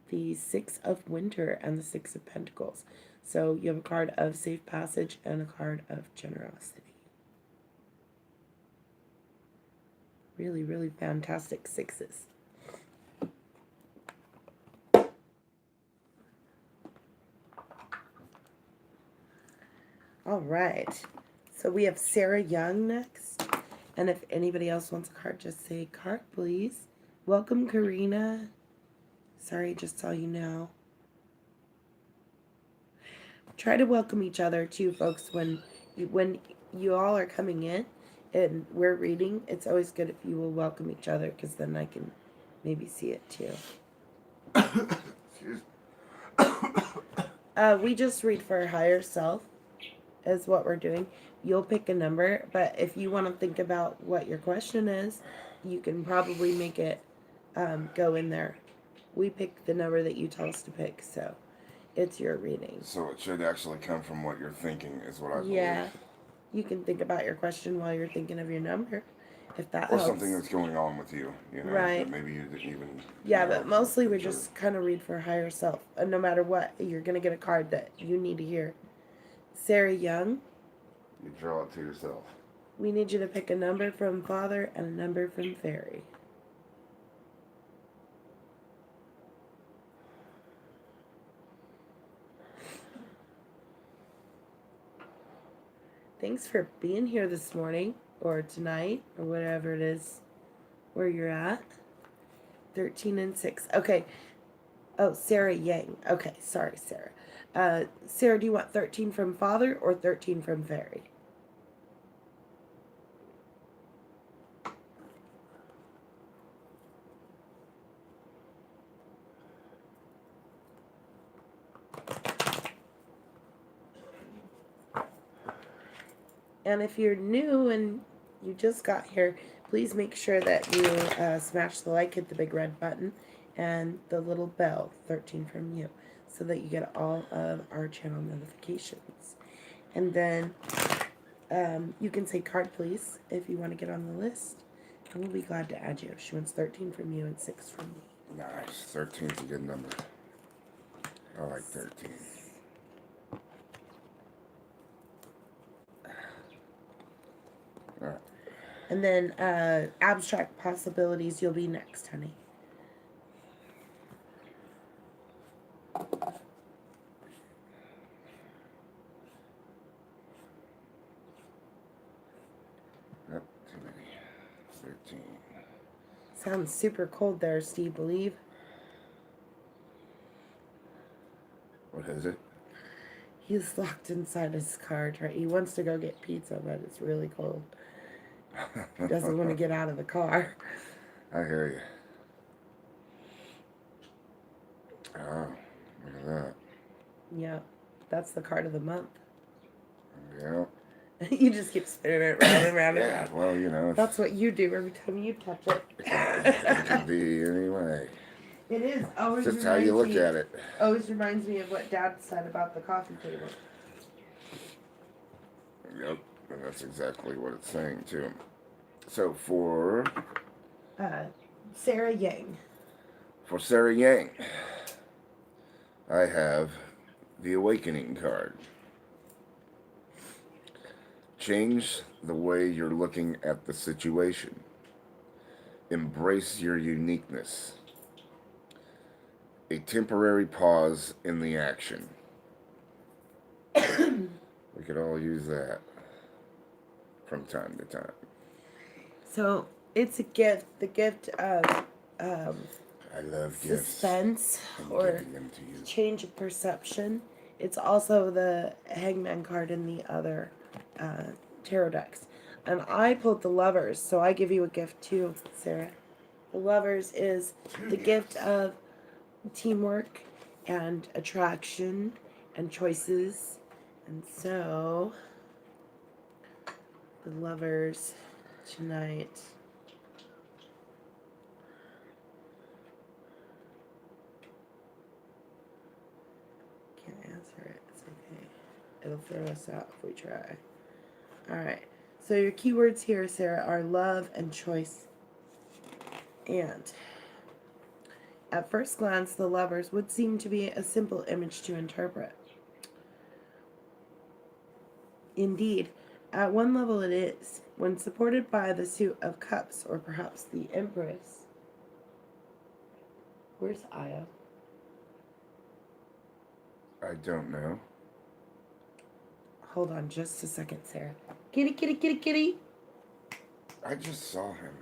the 6 of Winter and the 6 of Pentacles. So you have a card of safe passage and a card of generosity. Really, really fantastic 6s. All right. So we have Sarah Young next. And if anybody else wants a card, just say card, please. Welcome, Karina. Sorry, just saw you now. Try to welcome each other too, folks. When you all are coming in and we're reading, it's always good if you will welcome each other, because then I can maybe see it too. Excuse We just read for higher self is what we're doing. You'll pick a number, but if you want to think about what your question is, you can probably make it go in there. We pick the number that you tell us to pick, so it's your reading. So it should actually come from what you're thinking, is what I believe. Yeah, you can think about your question while you're thinking of your number, if that Or helps. something that's going on with you, you know, Right. that maybe you didn't even... Yeah, know, but mostly we picture. just kind of read for higher self. And no matter what, you're going to get a card that you need to hear. Sarah Young, You draw it to yourself. we need you to pick a number from Father and a number from Fairy. Thanks for being here this morning, or tonight, or whatever it is where you're at. 13 and 6. Okay. Oh, Sarah Yang. Okay, sorry, Sarah. Sarah, do you want 13 from Father or 13 from Fairy? And if you're new and you just got here, please make sure that you smash the like, hit the big red button, and the little bell, 13 from you, so that you get all of our channel notifications. And then you can say card, please, if you want to get on the list. I will be glad to add you. She wants 13 from you and 6 from me. Nice. 13's a good number. I like 13. All right. And then abstract possibilities, you'll be next, honey. Yep, too many. 13. Sounds super cold there, Steve, believe. What is it? He's locked inside his car. He wants to go get pizza, but it's really cold. He doesn't want to get out of the car. I hear you. Oh, look at that. Yeah, that's the card of the month. Yeah. You just keep spinning it round and round and Yeah, round. well, you know. That's what you do every time you touch it. It can be anyway. It is. Always It's just how you look at it. Always reminds me of what Dad said about the coffee table. Yep, and that's exactly what it's saying, too. So for Sarah Yang. For Sarah Yang, I have the Awakening card. Change the way you're looking at the situation. Embrace your uniqueness. A temporary pause in the action. We could all use that from time to time. So it's a gift. The gift of I love gifts. suspense I'm or giving them to you. change of perception. It's also the Hangman card in the other tarot decks. And I pulled the Lovers, so I give you a gift too, Sarah. The Lovers is the gift of teamwork and attraction and choices. And so, the Lovers tonight. Can't answer it. It's okay. It'll throw us out if we try. Alright. So your keywords here, Sarah, are love and choice. And at first glance, the Lovers would seem to be a simple image to interpret. Indeed, at one level it is. When supported by the suit of cups, or perhaps the Empress. Where's Io? I don't know. Hold on just a second, Sarah. Kitty, kitty, kitty, kitty. I just saw him.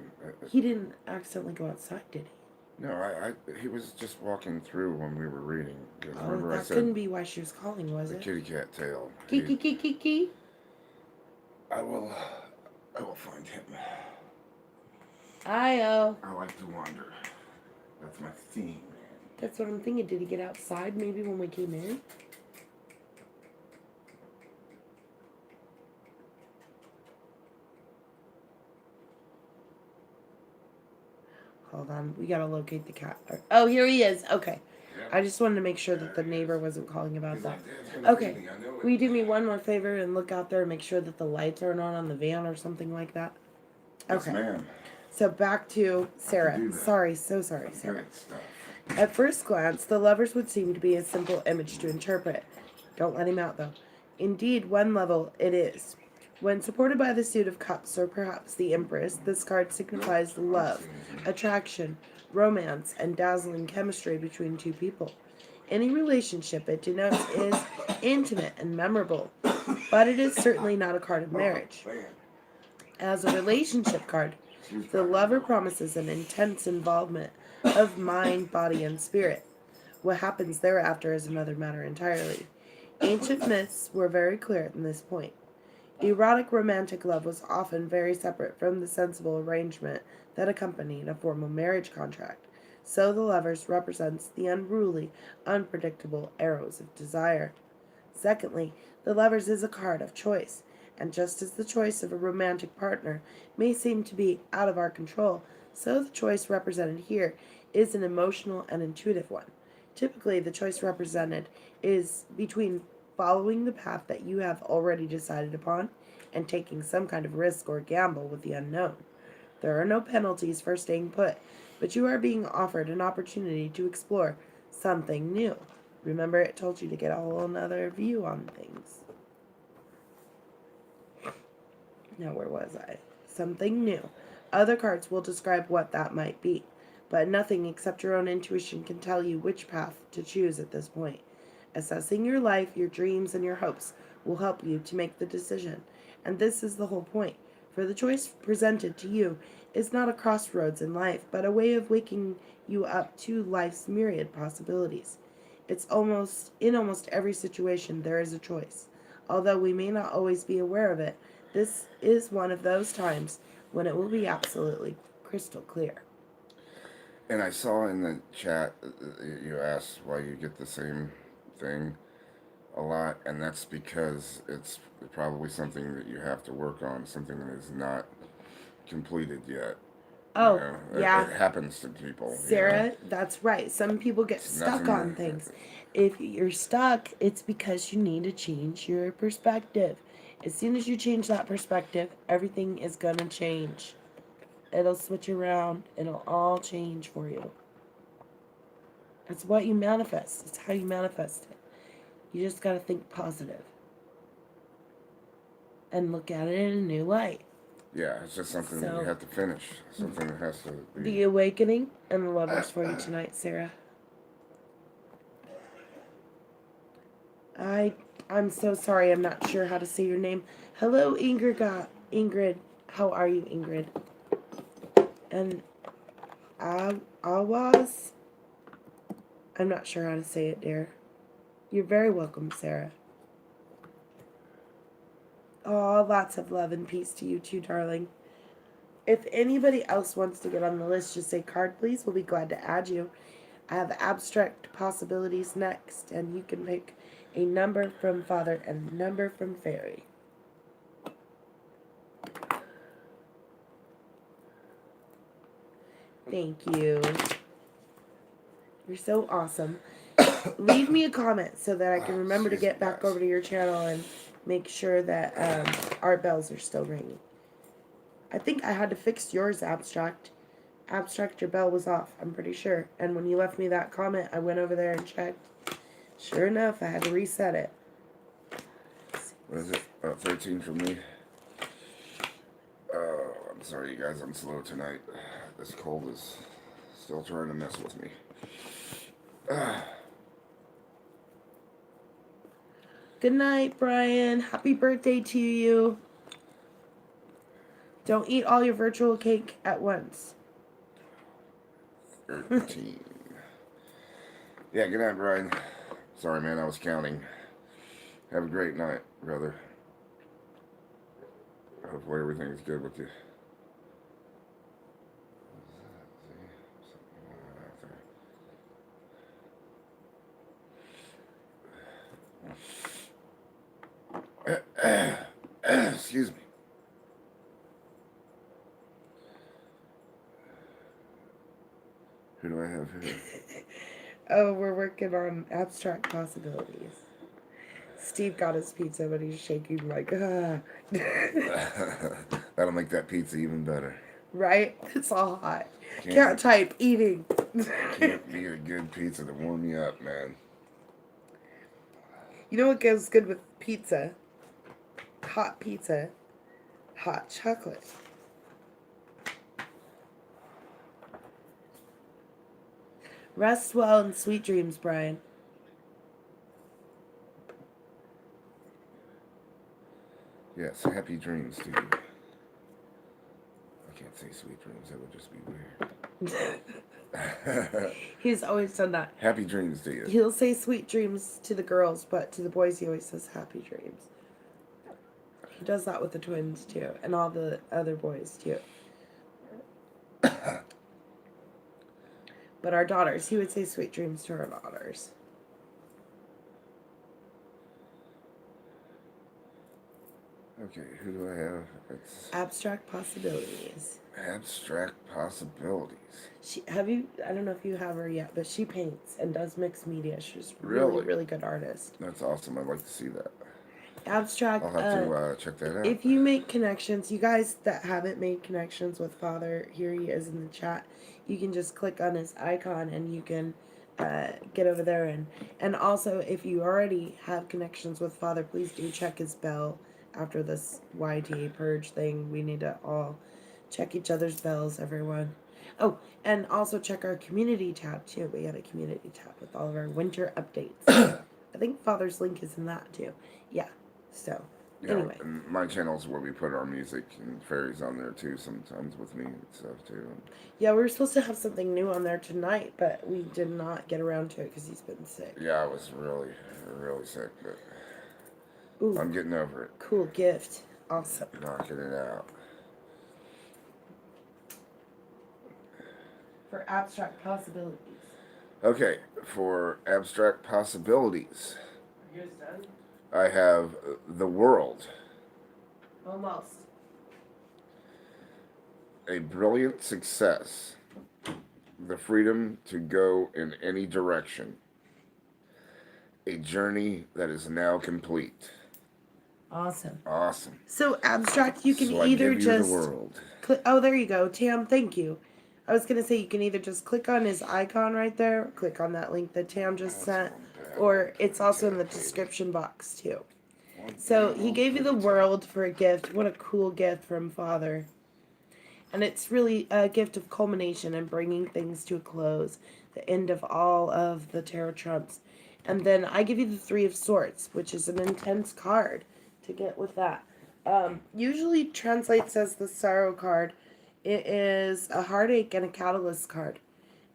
He didn't accidentally go outside, did he? No, he was just walking through when we were reading. Remember I That said couldn't be why she was calling, was the it? kitty cat tail. Kiki, kiki, kiki. I will find him. Io. I like to wander. That's my theme, man. That's what I'm thinking. Did he get outside maybe when we came in? Hold on. We gotta locate the cat. Oh, here he is. Okay. Yeah. I just wanted to make sure that the neighbor wasn't calling about He's that. like, "Dad's gonna Okay. feed me, I know it." Will you do me one more favor and look out there and make sure that the lights aren't on the van or something like that? Yes, Okay. ma'am. So back to do Sarah. that. Sorry, so sorry, Sarah. Good stuff. At first glance, the Lovers would seem to be a simple image to interpret. Don't let him out, though. Indeed, one level it is. When supported by the suit of cups, or perhaps the Empress, this card signifies love, attraction, romance, and dazzling chemistry between two people. Any relationship it denotes is intimate and memorable, but it is certainly not a card of marriage. As a relationship card, the Lover promises an intense involvement of mind, body, and spirit. What happens thereafter is another matter entirely. Ancient myths were very clear on this point. Erotic romantic love was often very separate from the sensible arrangement that accompanied a formal marriage contract. So the Lovers represents the unruly, unpredictable arrows of desire. Secondly, the Lovers is a card of choice, and just as the choice of a romantic partner may seem to be out of our control, so the choice represented here is an emotional and intuitive one. Typically, the choice represented is between following the path that you have already decided upon and taking some kind of risk or gamble with the unknown. There are no penalties for staying put, but you are being offered an opportunity to explore something new. Remember, it told you to get a whole another view on things. Now, where was I? Something new. Other cards will describe what that might be, but nothing except your own intuition can tell you which path to choose at this point. Assessing your life, your dreams, and your hopes will help you to make the decision. And this is the whole point. For the choice presented to you is not a crossroads in life, but a way of waking you up to life's myriad possibilities. In almost every situation there is a choice. Although we may not always be aware of it, this is one of those times when it will be absolutely crystal clear. And I saw in the chat you asked why you get the same thing a lot, and that's because it's probably something that you have to work on, something that is not completed yet. Oh, You know, yeah. it happens to people. Sarah, that's right. Some people get It's stuck nothing on things. If you're stuck, it's because you need to change your perspective. As soon as you change that perspective, everything is going to change. It'll switch around. It'll all change for you. That's what you manifest. It's how you manifest it. You just got to think positive and look at it in a new light. Yeah, it's just something that you have to finish. Something that has to be. The Awakening and the Lovers for you tonight, Sarah. I'm so sorry. I'm not sure how to say your name. Hello, Ingrid. Ingrid, how are you, Ingrid? And Awaz. I'm not sure how to say it, dear. You're very welcome, Sarah. Oh, lots of love and peace to you too, darling. If anybody else wants to get on the list, just say card, please. We'll be glad to add you. I have abstract possibilities next, and you can pick a number from Father and a number from Fairy. Thank you. You're so awesome. Leave me a comment so that I can remember to get back over to your channel and make sure that our bells are still ringing. I think I had to fix yours, Abstract. Abstract, your bell was off, I'm pretty sure. And when you left me that comment, I went over there and checked. Sure enough, I had to reset it. What is it? 13 for me. Oh, I'm sorry, you guys. I'm slow tonight. This cold is still trying to mess with me. Good night, Brian. Happy birthday to you. Don't eat all your virtual cake at once. 13. Yeah, good night, Brian. Sorry, man, I was counting. Have a great night, brother. Hopefully everything's good with you. Excuse me. Who do I have here? Oh, we're working on abstract possibilities. Steve got his pizza, but he's shaking like, ah. That'll make that pizza even better. Right? It's all hot. Can't type eating. Can't beat a good pizza to warm you up, man. You know what goes good with pizza? Hot pizza. Hot chocolate. Rest well and sweet dreams, Brian. Yes, happy dreams to you. I can't say sweet dreams, that would just be weird. He's always done that. Happy dreams to you. He'll say sweet dreams to the girls, but to the boys he always says happy dreams. He does that with the twins too, and all the other boys too. But our daughters, he would say sweet dreams to our daughters. Okay, who do I have? It's Abstract possibilities. abstract possibilities. I don't know if you have her yet, but she paints and does mixed media. She's Really? really good artist. That's awesome. I'd like to see that. Abstract. I'll have to check that out. If you make connections, you guys that haven't made connections with Father, here he is in the chat. You can just click on his icon and you can get over there. And also, if you already have connections with Father, please do check his bell after this YT purge thing. We need to all check each other's bells, everyone. Oh, and also check our community tab too. We got a community tab with all of our winter updates. I think Father's link is in that too. Yeah. So, Yeah, anyway. and my channel's where we put our music, and Fairy's on there too sometimes with me and stuff too. Yeah, we were supposed to have something new on there tonight, but we did not get around to it because he's been sick. Yeah, I was really, really sick, but Ooh, I'm getting over it. cool gift. Awesome. Knocking it out. For abstract possibilities. Okay, for abstract possibilities, Are yours done? I have the world. Almost. A brilliant success. The freedom to go in any direction. A journey that is now complete. Awesome. Awesome. So abstract, you can So I either give you just the world. oh, there you go, Tam. Thank you. I was gonna say you can either just click on his icon right there, click on that link that Tam just sent, or it's also in the description box too. So he gave you the world for a gift. What a cool gift from Father. And it's really a gift of culmination and bringing things to a close, the end of all of the tarot trumps. And then I give you the Three of Swords, which is an intense card to get with that. Usually translates as the Sorrow card. It is a heartache and a catalyst card.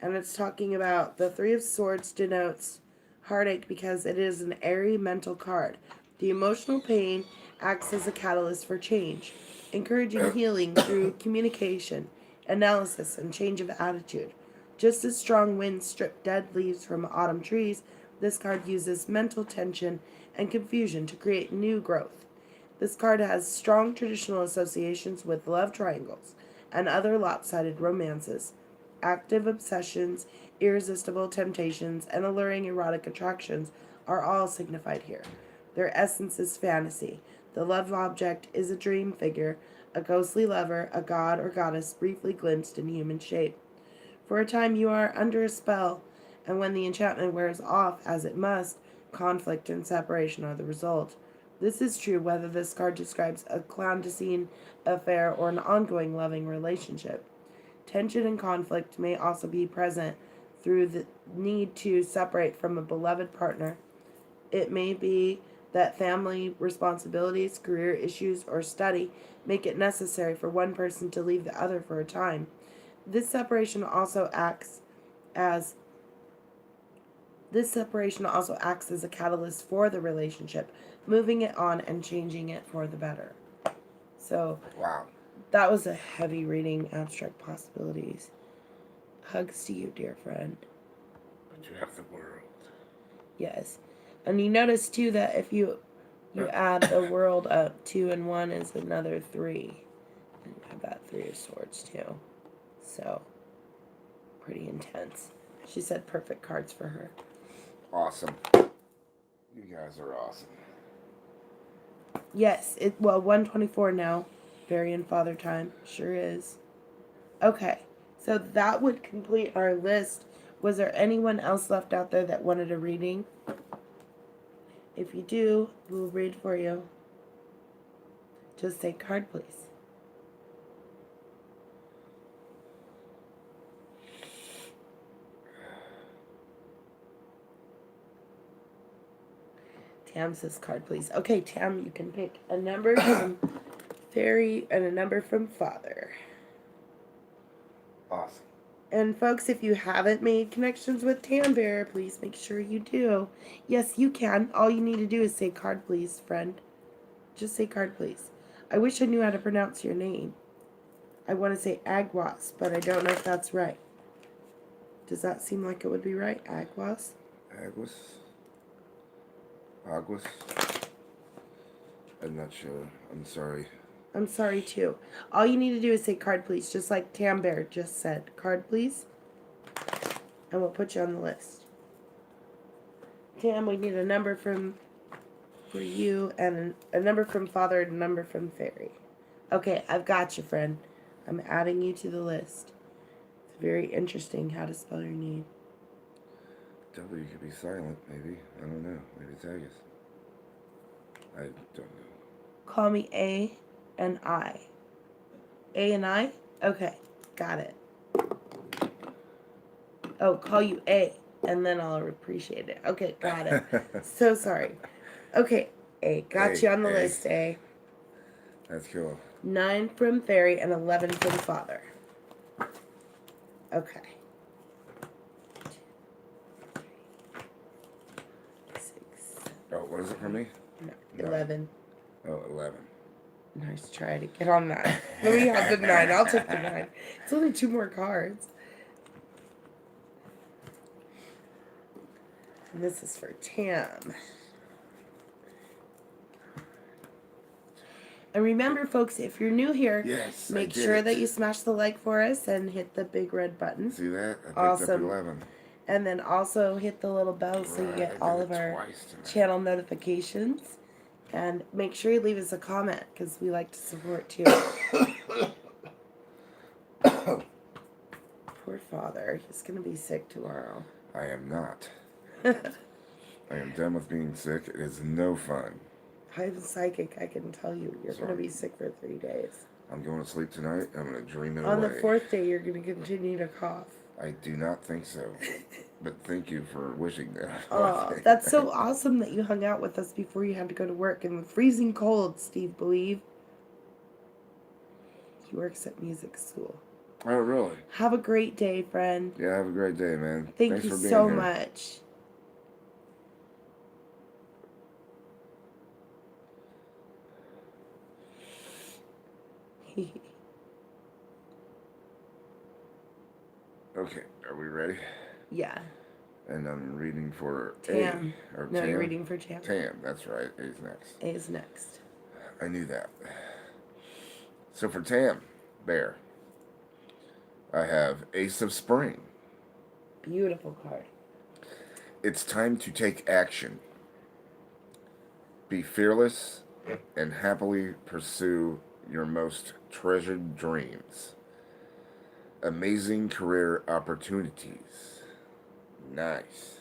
And it's talking about the Three of Swords denotes heartache because it is an airy mental card. The emotional pain acts as a catalyst for change, encouraging healing through communication, analysis, and change of attitude. Just as strong winds strip dead leaves from autumn trees, this card uses mental tension and confusion to create new growth. This card has strong traditional associations with love triangles and other lopsided romances. Active obsessions, irresistible temptations, and alluring erotic attractions are all signified here. Their essence is fantasy. The love object is a dream figure, a ghostly lover, a god or goddess briefly glimpsed in human shape. For a time you are under a spell, and when the enchantment wears off, as it must, conflict and separation are the result. This is true whether this card describes a clandestine affair or an ongoing loving relationship. Tension and conflict may also be present through the need to separate from a beloved partner. It may be that family responsibilities, career issues, or study make it necessary for one person to leave the other for a time. This separation also acts as a catalyst for the relationship, moving it on and changing it for the better. So, wow. That was a heavy reading, abstract possibilities. Hugs to you, dear friend. But you have the world. Yes. And you notice too that if you add the world up, 2 and 1 is another 3. And you have that 3 of Swords too. So, pretty intense. She said perfect cards for her. Awesome. You guys are awesome. Yes, 124 now. Very in Father time. Sure is. Okay. So that would complete our list. Was there anyone else left out there that wanted a reading? If you do, we'll read for you. Just say card, please. Tam says card, please. Okay, Tam, you can pick a number from Fairy and a number from Father. Awesome. And folks, if you haven't made connections with Tam Bear, please make sure you do. Yes, you can. All you need to do is say card, please, friend. Just say card, please. I wish I knew how to pronounce your name. I want to say Agwas, but I don't know if that's right. Does that seem like it would be right? Agwas? Aguas. I'm not sure. I'm sorry. I'm sorry, too. All you need to do is say card, please, just like Tam Bear just said. Card, please. And we'll put you on the list. Tam, we need a number from for you, and a number from Father and a number from Fairy. Okay, I've got you, friend. I'm adding you to the list. It's very interesting how to spell your name. W could be silent, maybe. I don't know. Maybe it's Agus. I don't know. Call me A and I. A and I? Okay, got it. Oh, call you A, and then I'll appreciate it. Okay, got it. So sorry. Okay, A. Got you on the list, A. That's cool. 9 from Fairy and 11 from Father. Okay. 6. Oh, what is it for me? No, No. 11. Oh, 11. Nice try to get on that. Let me have the 9. I'll take the 9. It's only 2 more cards. And this is for Tam. And remember, folks, if you're new here, Yes, make sure that you smash the like for us and hit the big red button. See that? I picked Awesome. up 11. And then also hit the little bell so you Right, get I all did of it our twice tonight. channel notifications. And make sure you leave us a comment because we like to support too. Poor Father. He's going to be sick tomorrow. I am not. I am done with being sick. It is no fun. I'm psychic, I can tell you. You're going to be sick for 3 days. I'm going to sleep tonight. I'm going to dream it On away. the 4th day, you're going to continue to cough. I do not think so. But thank you for wishing that. Oh, that's so awesome that you hung out with us before you had to go to work in the freezing cold, Steve Believe. He works at music school. Oh, really? Have a great day, friend. Yeah, have a great day, man. Thank Thanks you for being so here. much. Okay, are we ready? Yeah. And I'm reading for Tam. A. Or No, Tam? you're reading for Tam. Tam, that's right. A's next. A is next. I knew that. So for Tam, Bear, I have Ace of Spring. Beautiful card. It's time to take action. Be fearless and happily pursue your most treasured dreams. Amazing career opportunities. Nice.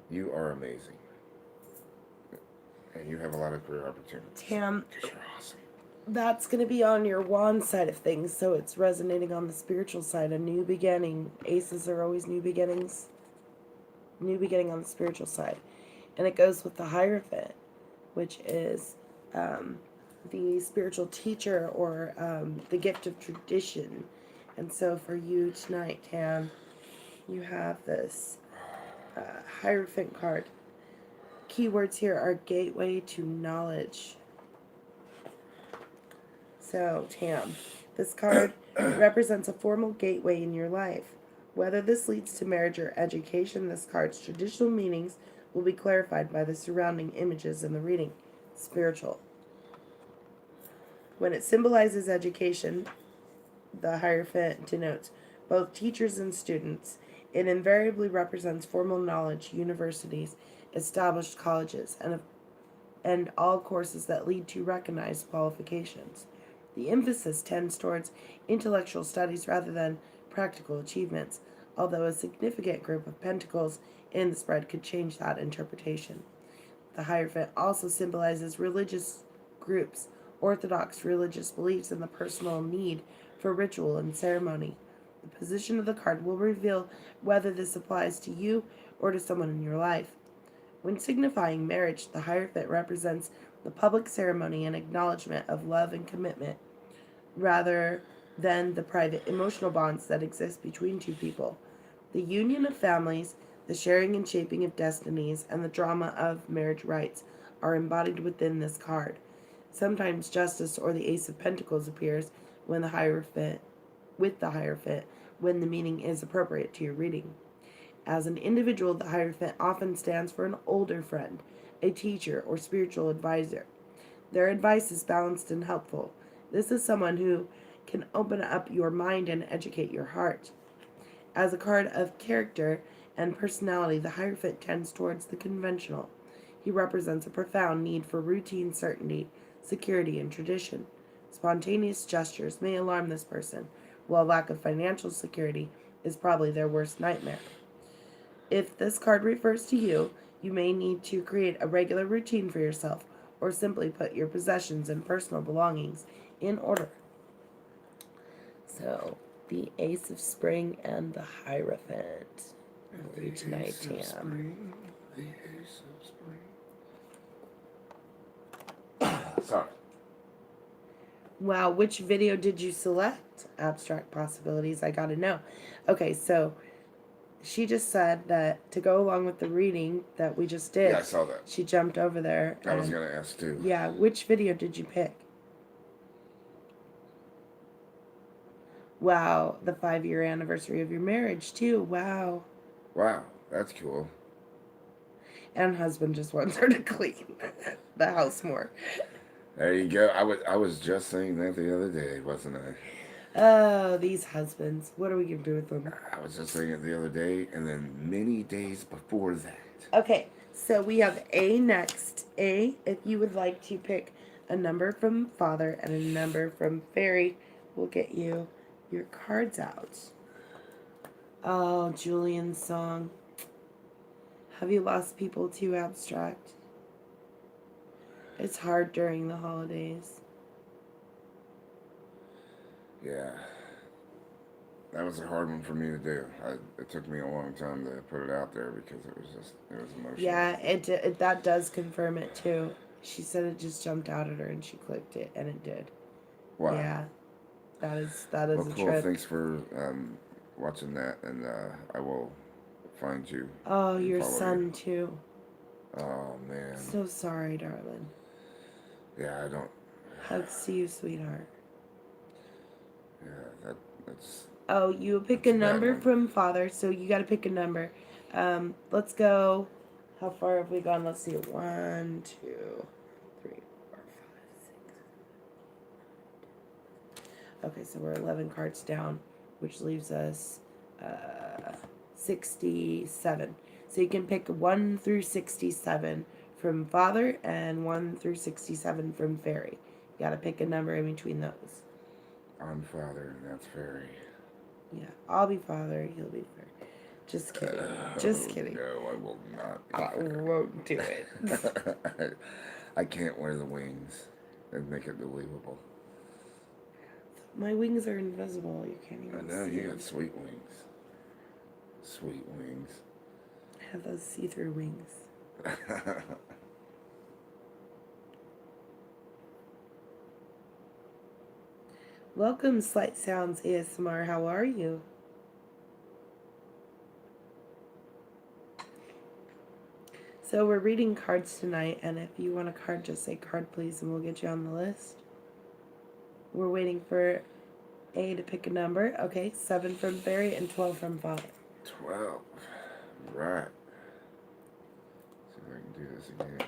You are amazing. And you have a lot of career opportunities. Tam, Because you're awesome. that's going to be on your wand side of things, so it's resonating on the spiritual side. A new beginning. Aces are always new beginnings. New beginning on the spiritual side. And it goes with the Hierophant, which is the spiritual teacher or the gift of tradition. And so for you tonight, Tam, you have this Hierophant card. Keywords here are gateway to knowledge. So, Tam, this card represents a formal gateway in your life. Whether this leads to marriage or education, this card's traditional meanings will be clarified by the surrounding images in the reading. Spiritual. When it symbolizes education, the Hierophant denotes both teachers and students. It invariably represents formal knowledge, universities, established colleges, and all courses that lead to recognized qualifications. The emphasis tends towards intellectual studies rather than practical achievements, although a significant group of pentacles in the spread could change that interpretation. The Hierophant also symbolizes religious groups, orthodox religious beliefs, and the personal need for ritual and ceremony. The position of the card will reveal whether this applies to you or to someone in your life. When signifying marriage, the Hierophant represents the public ceremony and acknowledgement of love and commitment, rather than the private emotional bonds that exist between two people. The union of families, the sharing and shaping of destinies, and the drama of marriage rites are embodied within this card. Sometimes Justice or the Ace of Pentacles appears when the Hierophant, when the meaning is appropriate to your reading. As an individual, the Hierophant often stands for an older friend, a teacher, or spiritual advisor. Their advice is balanced and helpful. This is someone who can open up your mind and educate your heart. As a card of character and personality, the Hierophant tends towards the conventional. He represents a profound need for routine certainty, security, and tradition. Spontaneous gestures may alarm this person, while lack of financial security is probably their worst nightmare. If this card refers to you, you may need to create a regular routine for yourself or simply put your possessions and personal belongings in order. So, the Ace of Spring and the Hierophant. For you tonight, Tam. The Ace of Spring. Sorry. Wow, which video did you select? Abstract possibilities, I gotta know. Okay, so she just said that to go along with the reading that we just did, Yeah, I saw that. she jumped over there. I was going to ask too. Yeah, which video did you pick? Wow, the 5-year anniversary of your marriage, too. Wow. Wow, that's cool. And husband just wants her to clean the house more. There you go. I was just saying that the other day, wasn't I? Oh, these husbands. What are we going to do with them? I was just saying it the other day, and then many days before that. Okay, so we have A next. A, if you would like to pick a number from Father and a number from Fairy, we'll get you your cards out. Oh, Julian's song. Have you lost people too, Abstract? It's hard during the holidays. Yeah. That was a hard one for me to do. It took me a long time to put it out there because it was emotional. Yeah, it that does confirm it too. She said it just jumped out at her and she clicked it and it did. Wow. Yeah. That is Well, a cool. trip. Thanks for watching that, and I will find you. Oh, and your follow son you. too. Oh man. So sorry, darling. Yeah, I don't. Hugs to you, sweetheart. Yeah, that's. Oh, you pick That's a a bad number one. from Father, so you got to pick a number. Let's go. How far have we gone? Let's see. 1, 2, 3, 4, 5, 6. Okay, so we're 11 cards down, which leaves us 67. So you can pick 1 through 67 from Father and 1 through 67 from Fairy. You got to pick a number in between those. I'm Father, and that's Fairy. Yeah, I'll be Father, he'll be Fairy. Just kidding. Just Oh, kidding. No, I will not. I won't do it. I can't wear the wings. That'd make it believable. My wings are invisible. You can't even I know, see you them. got sweet wings. Sweet wings. I have those see-through wings. Welcome, Slight Sounds ASMR. How are you? So we're reading cards tonight, and if you want a card, just say card, please, and we'll get you on the list. We're waiting for A to pick a number. Okay, 7 from Fairy and 12 from Father. 12. Right. See if I can do this again.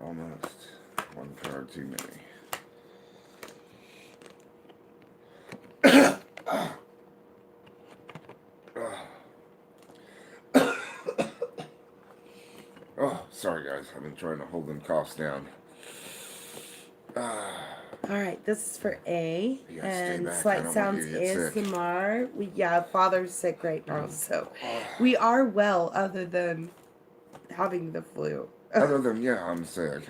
Almost. One card too many. Oh, sorry guys. I've been trying to hold them coughs down. All right, this is for A, You gotta stay and back. I Slight don't want Sounds you to get sick. ASMR. Father's sick right now, so we are well, other than having the flu. Other than, yeah, I'm sick.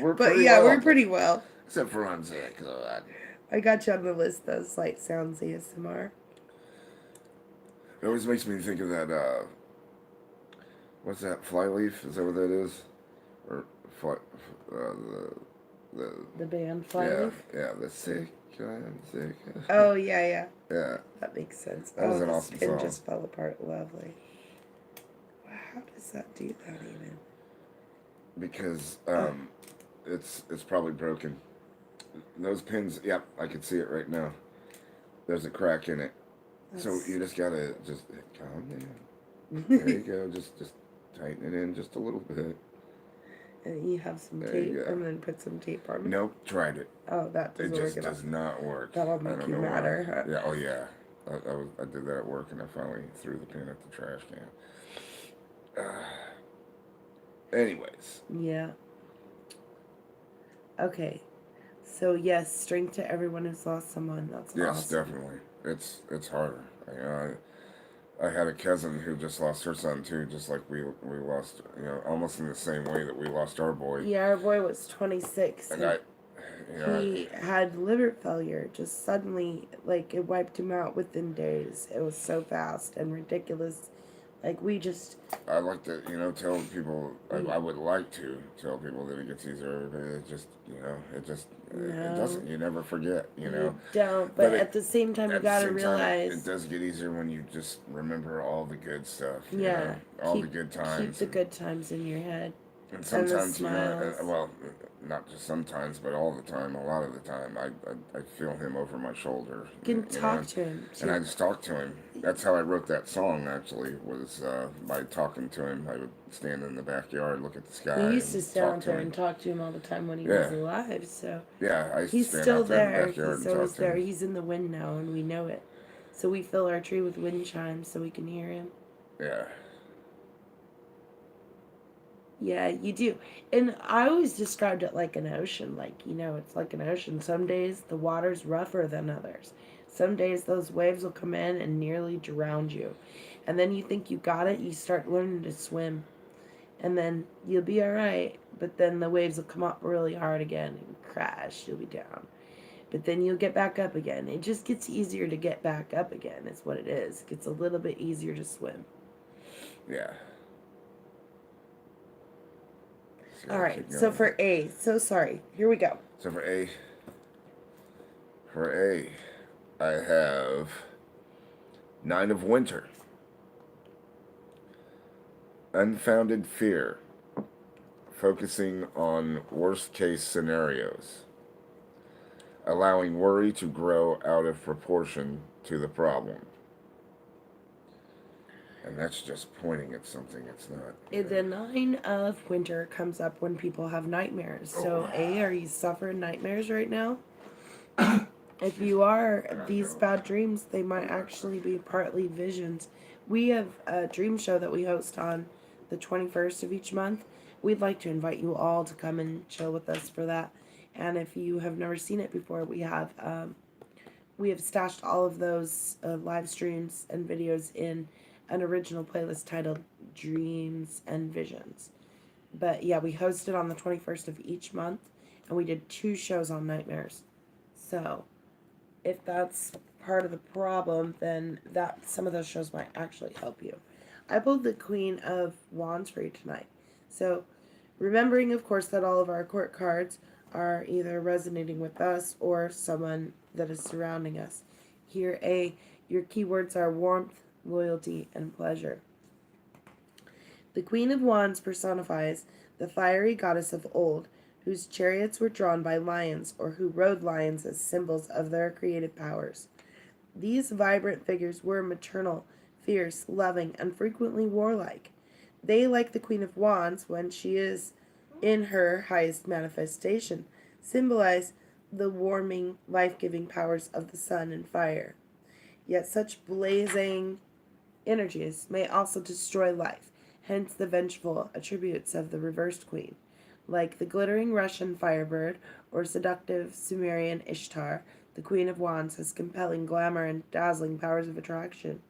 We're But pretty yeah, well. we're pretty well. Except for I'm sick. So I got you on the list though, Slight Sounds ASMR. it always makes me think of that, what's that, Flyleaf? Is that what that is? Or, The band yeah, Flyleaf. yeah, the sick, I'm sick. Oh yeah. Yeah. That makes sense. That was an the awesome spin song. just fell apart. Lovely. Wow, how does that do that even? Because, it's probably broken. Those pins, yep, I can see it right now. There's a crack in it. So That's- you just gotta just calm down. There you go. Just Tighten it in just a little bit. And you have some There you tape, go. and then put some tape on. Nope, tried it. Oh, that It doesn't work just at all. does not work. That'll I make don't you know madder. why. Yeah, oh yeah. I did that at work and I finally threw the pin at the trash can. Anyways. Yeah. Okay. So yes, strength to everyone who's lost someone. That's Yes, awesome. definitely. It's harder. I had a cousin who just lost her son too, just like we lost, almost in the same way that we lost our boy. Yeah, our boy was 26. And And you know, he had liver failure. Just suddenly, like, it wiped him out within days. It was so fast and ridiculous. Like, we just... I like to, tell people. we, I would like to tell people that it gets easier, but it just, it no, doesn't. You never forget, you don't. But But at the same time, you at the gotta same time, realize... it does get easier when you just remember all the good stuff. Yeah, all the good times. keep the good times in your head. And And the sometimes, smiles. well, not just sometimes, but all the time, a lot of the time, I feel him over my shoulder. You can talk to him, too. And I just talk to him. That's how I wrote that song, actually, was by talking to him. I would stand in the backyard, look at the sky. We used to stand talk out to there him. and talk to him all the time when he Yeah. was alive, so... Yeah, I used to He's stand still out there in there. the backyard He's and always talk to there. him. He's in the wind now, and we know it. So we fill our tree with wind chimes so we can hear him. Yeah. Yeah, you do. And I always described it like an ocean. Like, it's like an ocean. Some days the water's rougher than others. Some days those waves will come in and nearly drown you. And then you think you got it, you start learning to swim. And then you'll be alright. But then the waves will come up really hard again and crash. You'll be down. But then you'll get back up again. It just gets easier to get back up again, is what it is. It gets a little bit easier to swim. Yeah. All right, so for A, so sorry. Here we go. So for A, I have Nine of Winter. Unfounded fear. Focusing on worst case scenarios. Allowing worry to grow out of proportion to the problem. And that's just pointing at something it's not. The 9 of Winter comes up when people have nightmares. So, A, are you suffering nightmares right now? If you are, these bad dreams, they might actually be partly visions. We have a dream show that we host on the 21st of each month. We'd like to invite you all to come and chill with us for that. And if you have never seen it before, we have stashed all of those live streams and videos in an original playlist titled Dreams and Visions. But yeah, we hosted on the 21st of each month, and we did 2 shows on nightmares. So if that's part of the problem, then some of those shows might actually help you. I pulled the Queen of Wands for you tonight. So remembering, of course, that all of our court cards are either resonating with us or someone that is surrounding us. Here, your keywords are warmth, loyalty, and pleasure. The Queen of Wands personifies the fiery goddess of old, whose chariots were drawn by lions or who rode lions as symbols of their creative powers. These vibrant figures were maternal, fierce, loving, and frequently warlike. They, like the Queen of Wands, when she is in her highest manifestation, symbolize the warming, life-giving powers of the sun and fire. Yet such blazing energies may also destroy life, hence the vengeful attributes of the reversed queen. Like the glittering Russian firebird or seductive Sumerian Ishtar, the Queen of Wands has compelling glamour and dazzling powers of attraction.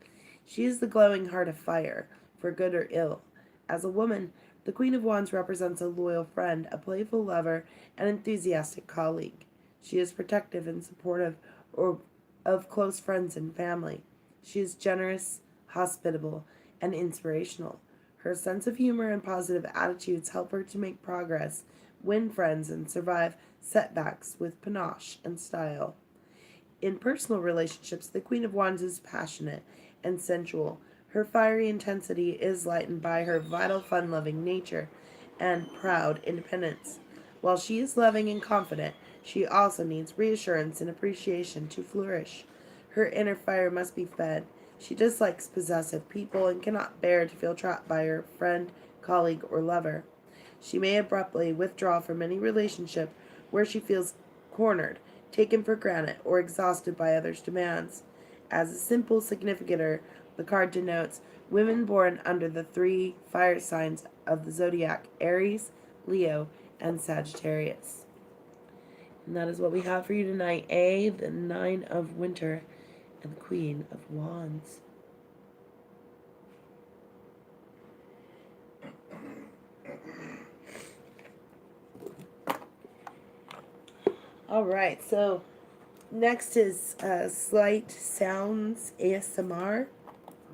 She is the glowing heart of fire, for good or ill. As a woman, the Queen of Wands represents a loyal friend, a playful lover, and enthusiastic colleague. She is protective and supportive of close friends and family. She is generous, hospitable, and inspirational. Her sense of humor and positive attitudes help her to make progress, win friends, and survive setbacks with panache and style. In personal relationships, the Queen of Wands is passionate and sensual. Her fiery intensity is lightened by her vital, fun-loving nature and proud independence. While she is loving and confident, she also needs reassurance and appreciation to flourish. Her inner fire must be fed. She dislikes possessive people and cannot bear to feel trapped by her friend, colleague, or lover. She may abruptly withdraw from any relationship where she feels cornered, taken for granted, or exhausted by others' demands. As a simple significator, the card denotes women born under the 3 fire signs of the zodiac: Aries, Leo, and Sagittarius. And that is what we have for you tonight. A, the 9 of Winter, and the Queen of Wands. All right, so next is Slight Sounds ASMR.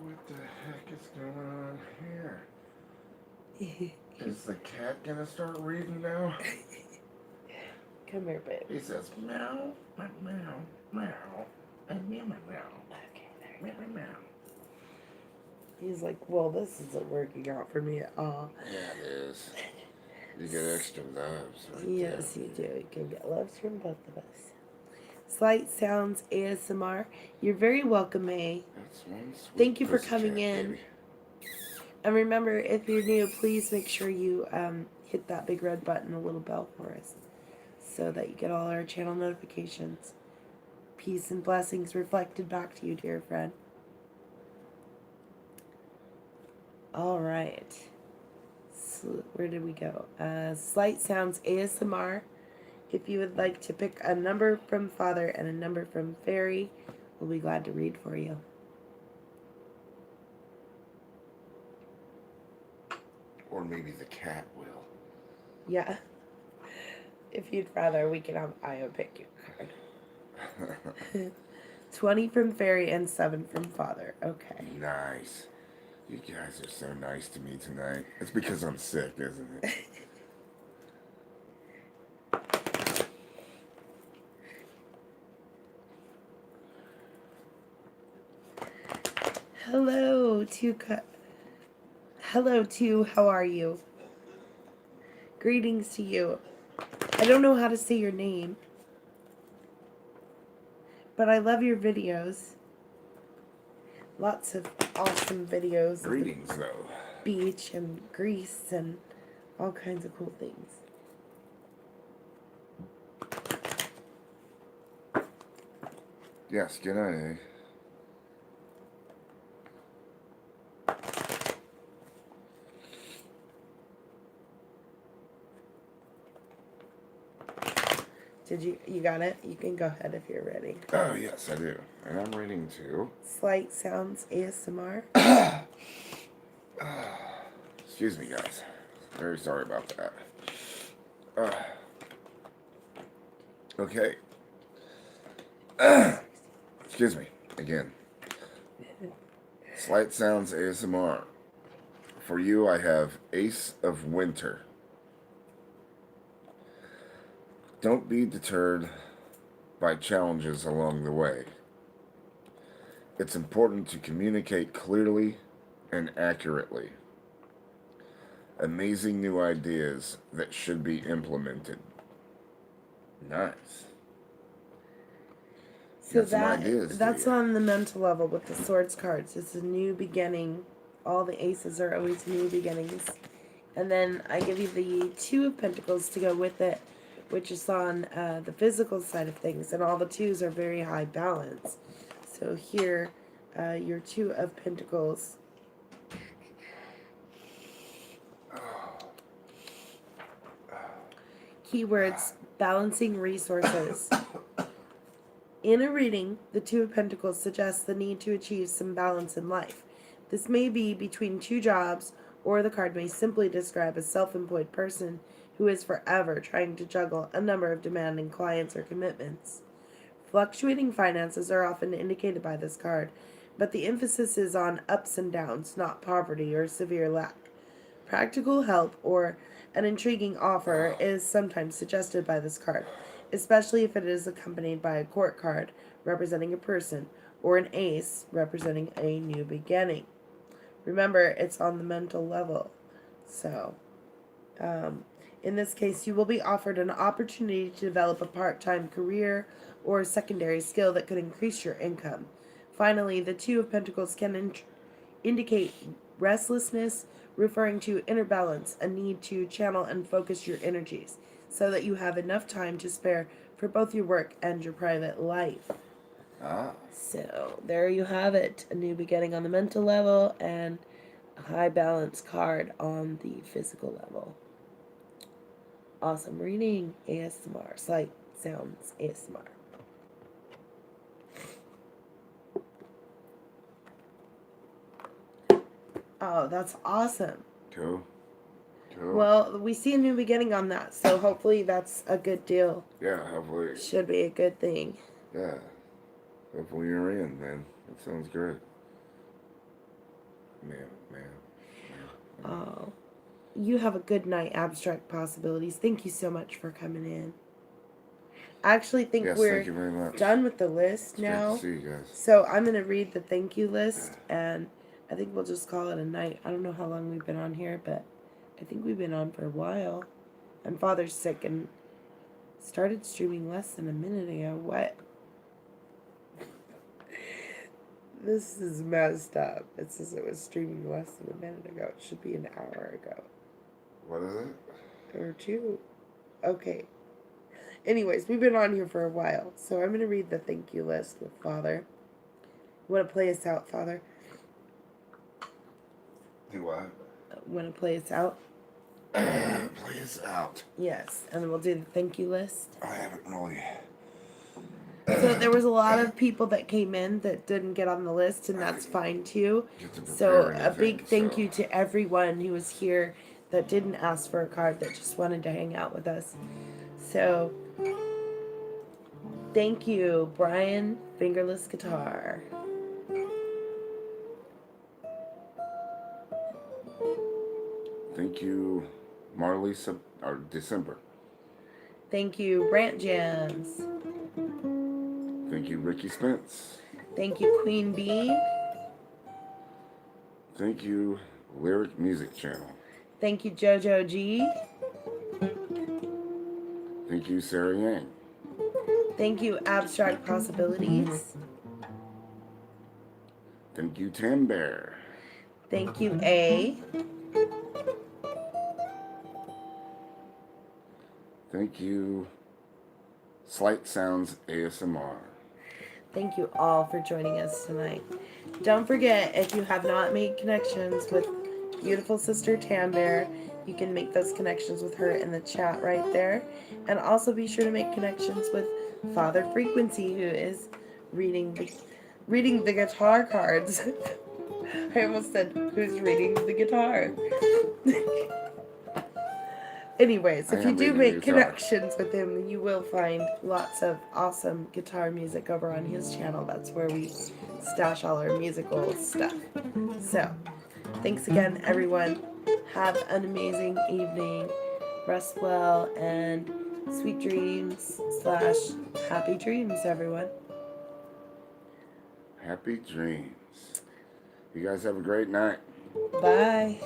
What the heck is going on here? Is the cat gonna start reading now? Come here, babe. He says meow, meow, meow, meow, and meow, meow, meow. Okay, there Meow, meow, meow. He's like, well, this isn't working out for me at all. Yeah, it is. You get extra loves right Yes, there. you do. You can get loves from both of us. Slight Sounds ASMR. You're very welcome, May. That's one sweet Thank you for pussycat, coming in. baby. And remember, if you're new, please make sure you hit that big red button, a little bell for us, so that you get all our channel notifications. Peace and blessings reflected back to you, dear friend. All right. So where did we go? Slight Sounds ASMR. If you would like to pick a number from Father and a number from Fairy, we'll be glad to read for you. Or maybe the cat will. Yeah. If you'd rather, we can have Io pick your card. 20 from Fairy and 7 from Father. Okay. Nice. You guys are so nice to me tonight. It's because I'm sick, isn't it? Hello, how are you? Greetings to you. I don't know how to say your name, but I love your videos. Lots of awesome videos of the Greetings, though. beach and Greece and all kinds of cool things. Yes, good night, eh? Did you got it? You can go ahead if you're ready. Oh, yes, I do. And I'm reading too. Slight Sounds ASMR. Excuse me, guys. Very sorry about that. Okay. Excuse me. Again. Slight Sounds ASMR. For you, I have Ace of Winter. Don't be deterred by challenges along the way. It's important to communicate clearly and accurately. Amazing new ideas that should be implemented. Nice. So Got some ideas, that's do ya? on the mental level with the swords cards. It's a new beginning. All the aces are always new beginnings. And then I give you the 2 of Pentacles to go with it, which is on the physical side of things. And all the 2s are very high balance. So here, your 2 of Pentacles. Keywords: balancing resources. In a reading, the 2 of Pentacles suggests the need to achieve some balance in life. This may be between 2 jobs, or the card may simply describe a self-employed person who is forever trying to juggle a number of demanding clients or commitments. Fluctuating finances are often indicated by this card, but the emphasis is on ups and downs, not poverty or severe lack. Practical help or an intriguing offer is sometimes suggested by this card, especially if it is accompanied by a court card representing a person or an ace representing a new beginning. Remember, it's on the mental level. So, in this case, you will be offered an opportunity to develop a part-time career or a secondary skill that could increase your income. Finally, the 2 of Pentacles can indicate Restlessness, referring to inner balance, a need to channel and focus your energies so that you have enough time to spare for both your work and your private life. Ah. So there you have it. A new beginning on the mental level and a high balance card on the physical level. Awesome reading. ASMR. Sight sounds ASMR. Oh, that's awesome. Cool. Cool. Well, we see a new beginning on that, so hopefully that's a good deal. Yeah, hopefully. Should be a good thing. Yeah. Hopefully you're in, man. That sounds great. Man. Oh, you have a good night, Abstract Possibilities. Thank you so much for coming in. I actually think Yes, we're thank you very much. done with the list It's now. great to see you guys. So I'm going to read the thank you list, and I think we'll just call it a night. I don't know how long we've been on here, but I think we've been on for a while. And Father's sick and started streaming less than a minute ago. What? This is messed up. It says it was streaming less than a minute ago. It should be an hour ago. What is it? Or two. Okay. Anyways, we've been on here for a while. So I'm going to read the thank you list with Father. You want to play us out, Father? Do what? Want to play us out? Play us out. Yes. And then we'll do the thank you list. I haven't really. So there was a lot of people that came in that didn't get on the list, and that's fine too. Get to So prepare a big anything, thank you to everyone who was here that didn't ask for a card, that just wanted to hang out with us. So thank you, Brian Fingerless Guitar. Thank you, Marley December. Thank you, Brant Jams. Thank you, Ricky Spence. Thank you, Queen Bee. Thank you, Lyric Music Channel. Thank you, Jojo G. Thank you, Sarah Yang. Thank you, Abstract Possibilities. Thank you, Tam Bear. Thank you, A. Thank you, Slight Sounds ASMR. Thank you all for joining us tonight. Don't forget, if you have not made connections with beautiful sister Tam Bear, you can make those connections with her in the chat right there. And also be sure to make connections with Father Frequency, who is reading the guitar cards. I almost said, who's reading the guitar? Anyways, if you do make connections with him, you will find lots of awesome guitar music over on his channel. That's where we stash all our musical stuff. So, thanks again, everyone. Have an amazing evening. Rest well and sweet dreams / happy dreams, everyone. Happy dreams. You guys have a great night. Bye.